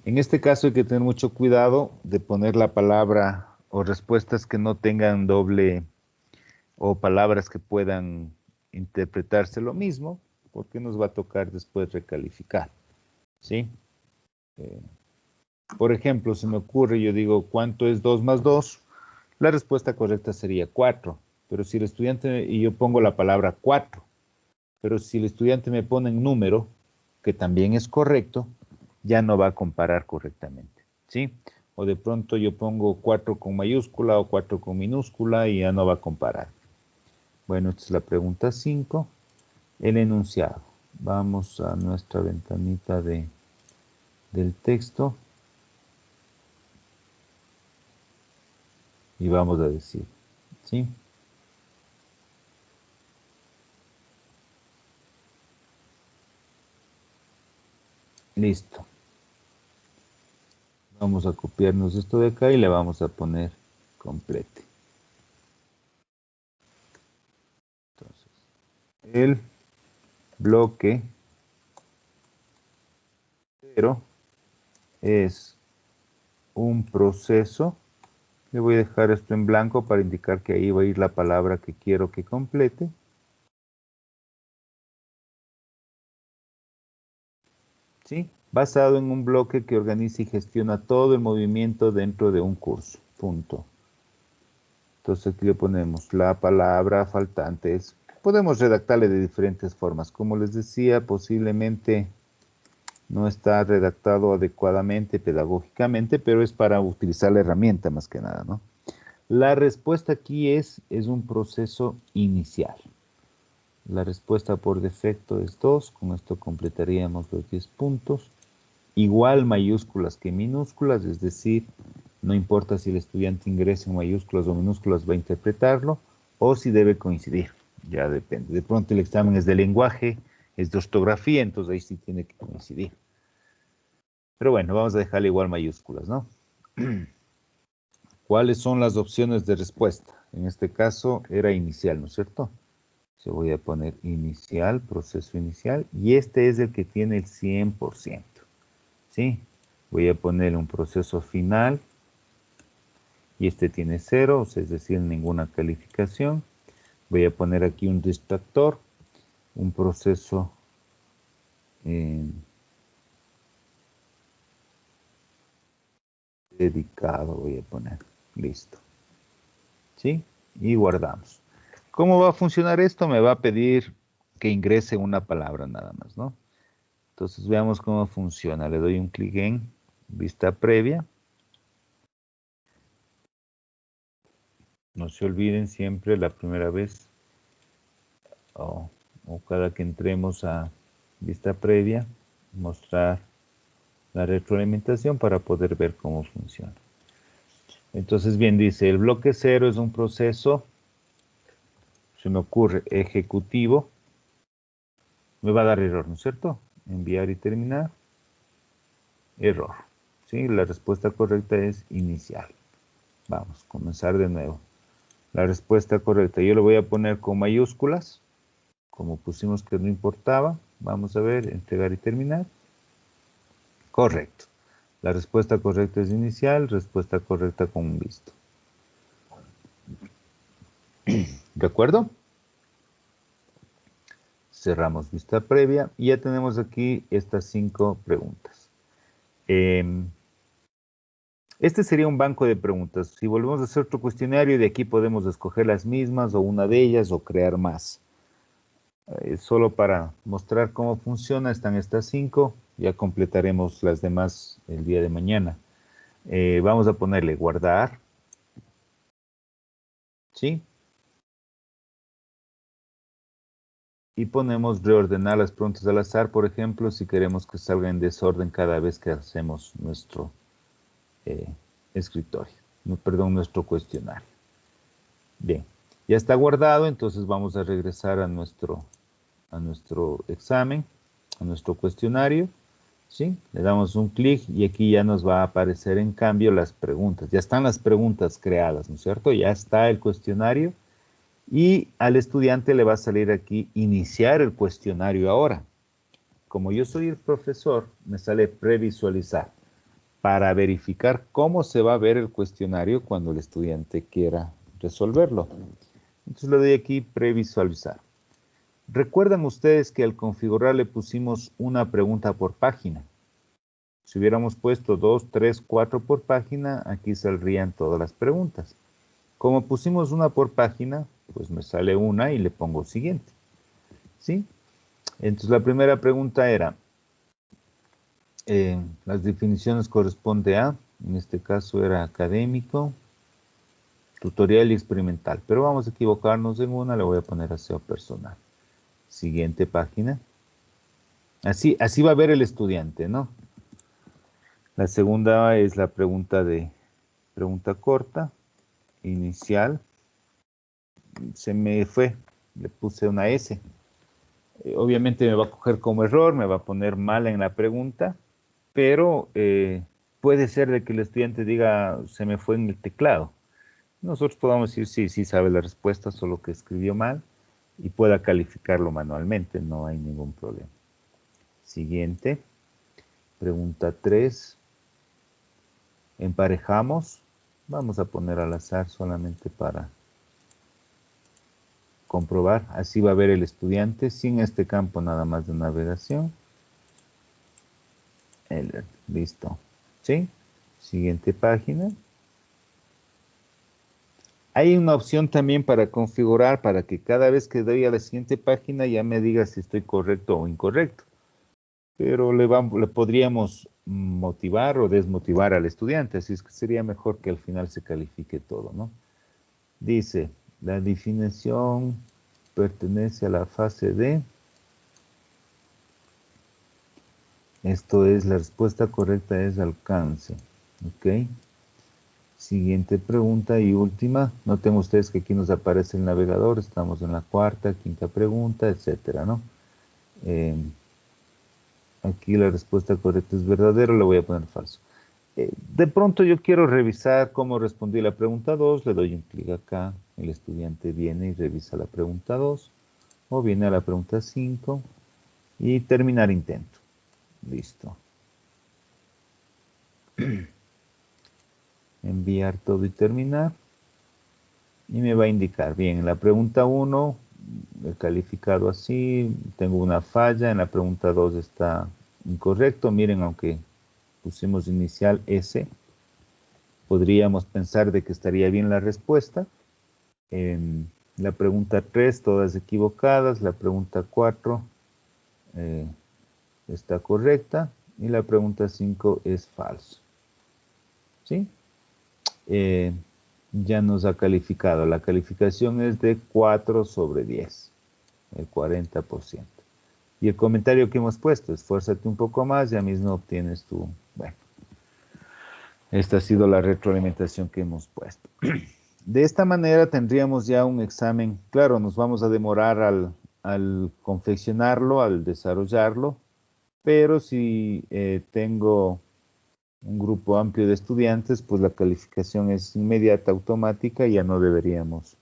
En este caso hay que tener mucho cuidado de poner la palabra o respuestas que no tengan doble o palabras que puedan interpretarse lo mismo, porque nos va a tocar después recalificar, ¿sí? Por ejemplo, se me ocurre, yo digo, ¿cuánto es 2 más 2? La respuesta correcta sería 4, pero si el estudiante, y yo pongo la palabra 4, pero si el estudiante me pone en número, que también es correcto, ya no va a comparar correctamente, ¿sí? O de pronto yo pongo 4 con mayúscula o 4 con minúscula y ya no va a comparar. Bueno, esta es la pregunta 5, el enunciado. Vamos a nuestra ventanita del texto y vamos a decir, ¿sí? Listo. Vamos a copiarnos esto de acá y le vamos a poner complete. Entonces, el bloque 0 es un proceso. Le voy a dejar esto en blanco para indicar que ahí va a ir la palabra que quiero que complete. ¿Sí? Basado en un bloque que organiza y gestiona todo el movimiento dentro de un curso. Punto. Entonces aquí le ponemos la palabra faltante. Podemos redactarle de diferentes formas. Como les decía, posiblemente no está redactado adecuadamente pedagógicamente, pero es para utilizar la herramienta más que nada, ¿no? La respuesta aquí es un proceso inicial. La respuesta por defecto es 2, con esto completaríamos los 10 puntos. Igual mayúsculas que minúsculas, es decir, no importa si el estudiante ingresa en mayúsculas o minúsculas, va a interpretarlo, o si debe coincidir, ya depende. De pronto el examen es de lenguaje, es de ortografía, entonces ahí sí tiene que coincidir. Pero bueno, vamos a dejarle igual mayúsculas, ¿no? ¿Cuáles son las opciones de respuesta? En este caso era inicial, ¿no es cierto? Se voy a poner inicial, proceso inicial, y este es el que tiene el 100%, ¿sí? Voy a poner un proceso final, y este tiene 0, es decir, ninguna calificación. Voy a poner aquí un distractor, un proceso dedicado, voy a poner, listo, ¿sí? Y guardamos. ¿Cómo va a funcionar esto? Me va a pedir que ingrese una palabra nada más, ¿no? Entonces veamos cómo funciona. Le doy un clic en vista previa. No se olviden siempre la primera vez o cada que entremos a vista previa, mostrar la retroalimentación para poder ver cómo funciona. Entonces, bien, dice, el bloque 0 es un proceso, se me ocurre, ejecutivo. Me va a dar error, ¿no es cierto? Enviar y terminar. Error. ¿Sí? La respuesta correcta es inicial. Vamos, comenzar de nuevo. La respuesta correcta, yo lo voy a poner con mayúsculas, como pusimos que no importaba. Vamos a ver, entregar y terminar. Correcto. La respuesta correcta es inicial, respuesta correcta con un visto. ¿De acuerdo? Cerramos vista previa y ya tenemos aquí estas 5 preguntas. Este sería un banco de preguntas. Si volvemos a hacer otro cuestionario, de aquí podemos escoger las mismas o una de ellas o crear más. Solo para mostrar cómo funciona, están estas 5. Ya completaremos las demás el día de mañana. Vamos a ponerle guardar. ¿Sí? Y ponemos reordenar las preguntas al azar, por ejemplo, si queremos que salga en desorden cada vez que hacemos nuestro escritorio, perdón, nuestro cuestionario. Bien, ya está guardado, entonces vamos a regresar a nuestro examen, a nuestro cuestionario, ¿sí? Le damos un clic y aquí ya nos va a aparecer en cambio las preguntas. Ya están las preguntas creadas, ¿no es cierto? Ya está el cuestionario y al estudiante le va a salir aquí iniciar el cuestionario ahora. Como yo soy el profesor, me sale previsualizar para verificar cómo se va a ver el cuestionario cuando el estudiante quiera resolverlo. Entonces le doy aquí previsualizar. ¿Recuerdan ustedes que al configurar le pusimos una pregunta por página? Si hubiéramos puesto 2, 3, 4 por página, aquí saldrían todas las preguntas. Como pusimos una por página, pues me sale una y le pongo siguiente. ¿Sí? Entonces la primera pregunta era, las definiciones corresponde a, en este caso era académico, tutorial y experimental. Pero vamos a equivocarnos en una, le voy a poner aseo personal. Siguiente página. Así va a ver el estudiante, ¿no? La segunda es la pregunta corta, inicial. Se me fue, le puse una S. Obviamente me va a coger como error, me va a poner mal en la pregunta, pero puede ser de que el estudiante diga, se me fue en el teclado. Nosotros podamos decir, sí sabe la respuesta, solo que escribió mal, y pueda calificarlo manualmente, no hay ningún problema. Siguiente, pregunta 3. Emparejamos, vamos a poner al azar solamente para comprobar, así va a ver el estudiante, sin este campo nada más de navegación. Listo, ¿sí? Siguiente página. Hay una opción también para configurar, para que cada vez que doy a la siguiente página ya me diga si estoy correcto o incorrecto. Pero le podríamos motivar o desmotivar al estudiante, así es que sería mejor que al final se califique todo, ¿no? Dice, la definición pertenece a la fase D. Esto es, la respuesta correcta es alcance, ¿ok? Siguiente pregunta y última. Noten ustedes que aquí nos aparece el navegador, estamos en la cuarta, quinta pregunta, etcétera, ¿no? Aquí la respuesta correcta es verdadero, le voy a poner falso. De pronto yo quiero revisar cómo respondí la pregunta 2, le doy un clic acá, el estudiante viene y revisa la pregunta 2, o viene a la pregunta 5, y terminar intento. Listo. Enviar todo y terminar. Y me va a indicar, bien, en la pregunta 1, he calificado así, tengo una falla, en la pregunta 2 está incorrecto, miren, aunque pusimos inicial S, podríamos pensar de que estaría bien la respuesta. En la pregunta 3, todas equivocadas, la pregunta 4 está correcta, y la pregunta 5 es falso. ¿Sí? Ya nos ha calificado. La calificación es de 4 sobre 10, el 40%. Y el comentario que hemos puesto, esfuérzate un poco más, ya mismo obtienes tu... Bueno, esta ha sido la retroalimentación que hemos puesto. De esta manera tendríamos ya un examen. Claro, nos vamos a demorar al confeccionarlo, al desarrollarlo, pero si tengo un grupo amplio de estudiantes, pues la calificación es inmediata, automática, y ya no deberíamos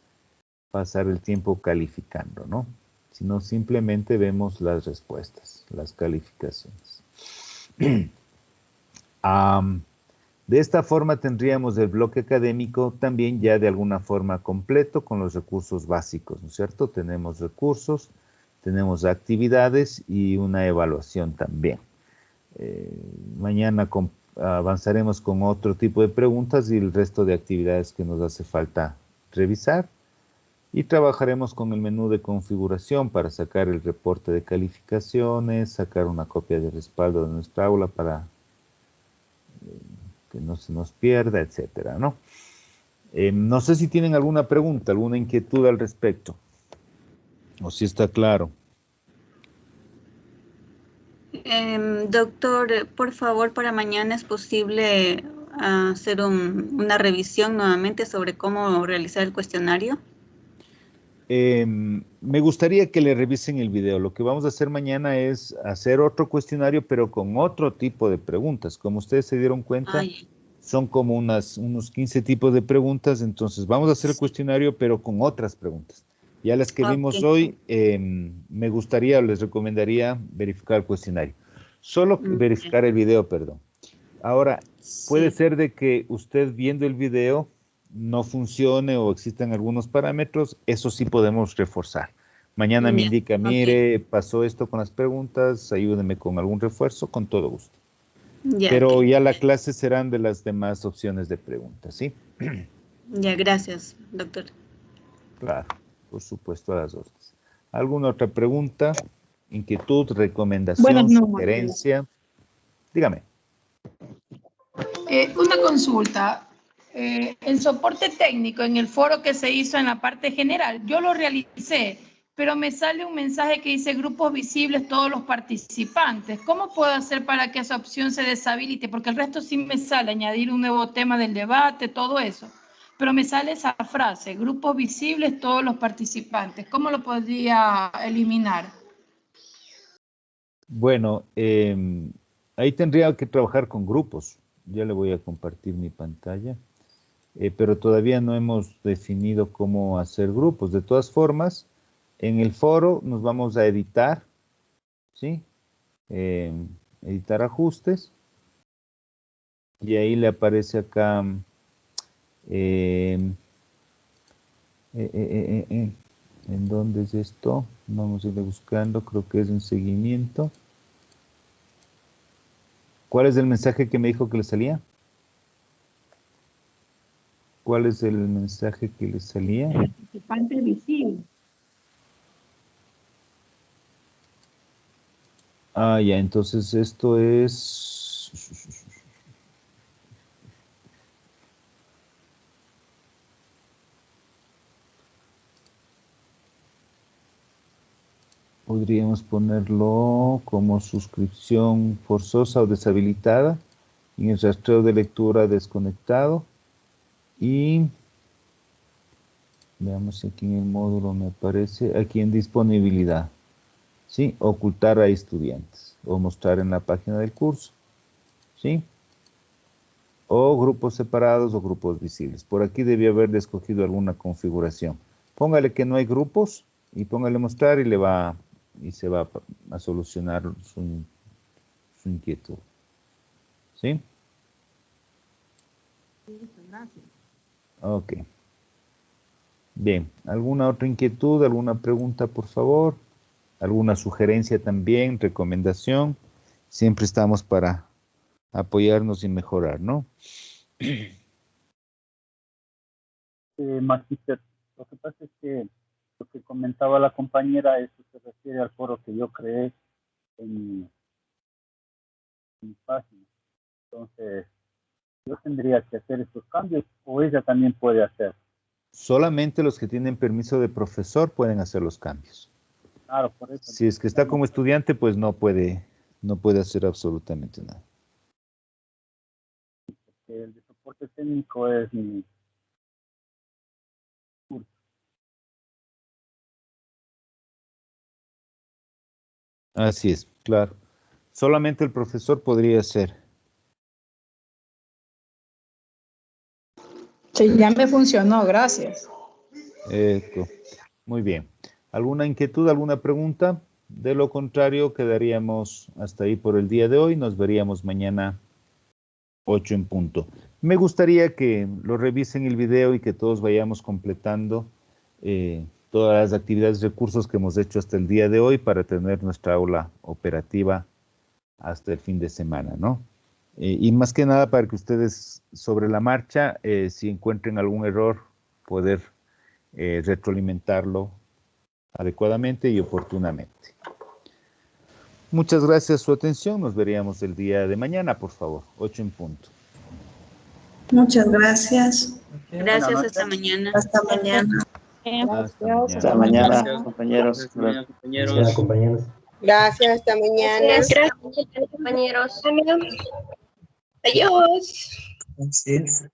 pasar el tiempo calificando, ¿no? Sino simplemente vemos las respuestas, las calificaciones. De esta forma tendríamos el bloque académico también ya de alguna forma completo con los recursos básicos, ¿no es cierto? Tenemos recursos, tenemos actividades y una evaluación también. Mañana avanzaremos con otro tipo de preguntas y el resto de actividades que nos hace falta revisar. Y trabajaremos con el menú de configuración para sacar el reporte de calificaciones, sacar una copia de respaldo de nuestra aula para que no se nos pierda, etcétera, ¿no? No sé si tienen alguna pregunta, alguna inquietud al respecto, o si está claro. Doctor, por favor, para mañana es posible hacer una revisión nuevamente sobre cómo realizar el cuestionario. Me gustaría que le revisen el video. Lo que vamos a hacer mañana es hacer otro cuestionario, pero con otro tipo de preguntas. Como ustedes se dieron cuenta, son como unos 15 tipos de preguntas. Entonces, vamos a hacer el cuestionario, pero con otras preguntas. Ya las que vimos hoy, me gustaría o les recomendaría verificar el cuestionario. Solo verificar el video, perdón. Ahora, puede ser de que usted viendo el video no funcione o existan algunos parámetros, eso sí podemos reforzar. Mañana me indica, mire, pasó esto con las preguntas, ayúdeme con algún refuerzo, con todo gusto. Pero ya la clase serán de las demás opciones de preguntas, ¿sí? Ya, gracias, doctor. Claro, por supuesto, a las dos. ¿Alguna otra pregunta, inquietud, recomendación, sugerencia? Dígame. Una consulta. El soporte técnico en el foro que se hizo en la parte general, yo lo realicé, pero me sale un mensaje que dice grupos visibles todos los participantes. ¿Cómo puedo hacer para que esa opción se deshabilite? Porque el resto sí me sale añadir un nuevo tema del debate, todo eso. Pero me sale esa frase, grupos visibles todos los participantes. ¿Cómo lo podría eliminar? Bueno, ahí tendría que trabajar con grupos. Ya le voy a compartir mi pantalla. Pero todavía no hemos definido cómo hacer grupos. De todas formas, en el foro nos vamos a editar, ¿sí? Editar ajustes. Y ahí le aparece acá, ¿en dónde es esto? Vamos a ir buscando, creo que es en seguimiento. ¿Cuál es el mensaje que me dijo que le salía? ¿Cuál es el mensaje que le salía? Participante visible. Ah, ya, entonces esto es... Podríamos ponerlo como suscripción forzosa o deshabilitada, en el rastreo de lectura desconectado. Y veamos si aquí en el módulo me aparece, aquí en disponibilidad, ¿sí? Ocultar a estudiantes o mostrar en la página del curso, ¿sí? O grupos separados o grupos visibles. Por aquí debió haber escogido alguna configuración. Póngale que no hay grupos y póngale mostrar y se va a solucionar su inquietud, ¿sí? Gracias. Ok. Bien, ¿alguna otra inquietud, alguna pregunta, por favor? ¿Alguna sugerencia también, recomendación? Siempre estamos para apoyarnos y mejorar, ¿no? Magíster, lo que pasa es que lo que comentaba la compañera, eso se refiere al foro que yo creé en mi página. Entonces, yo tendría que hacer estos cambios o ella también puede hacer. Solamente los que tienen permiso de profesor pueden hacer los cambios. Claro, por eso. Si es que está como estudiante, pues no puede hacer absolutamente nada. El de soporte técnico es mi curso. Así es, claro. Solamente el profesor podría hacer. Sí, ya me funcionó, gracias. Muy bien. ¿Alguna inquietud, alguna pregunta? De lo contrario, quedaríamos hasta ahí por el día de hoy. Nos veríamos mañana 8 en punto. Me gustaría que lo revisen el video y que todos vayamos completando todas las actividades y recursos que hemos hecho hasta el día de hoy para tener nuestra aula operativa hasta el fin de semana, ¿no? Y más que nada para que ustedes sobre la marcha, si encuentren algún error, poder retroalimentarlo adecuadamente y oportunamente. Muchas gracias por su atención. Nos veríamos el día de mañana, por favor, 8 en punto. Muchas gracias. Gracias, hasta mañana. Hasta mañana. Hasta mañana. Hasta mañana, compañeros. Gracias, compañeros. Gracias, hasta mañana. Gracias, compañeros. Adiós. Así es.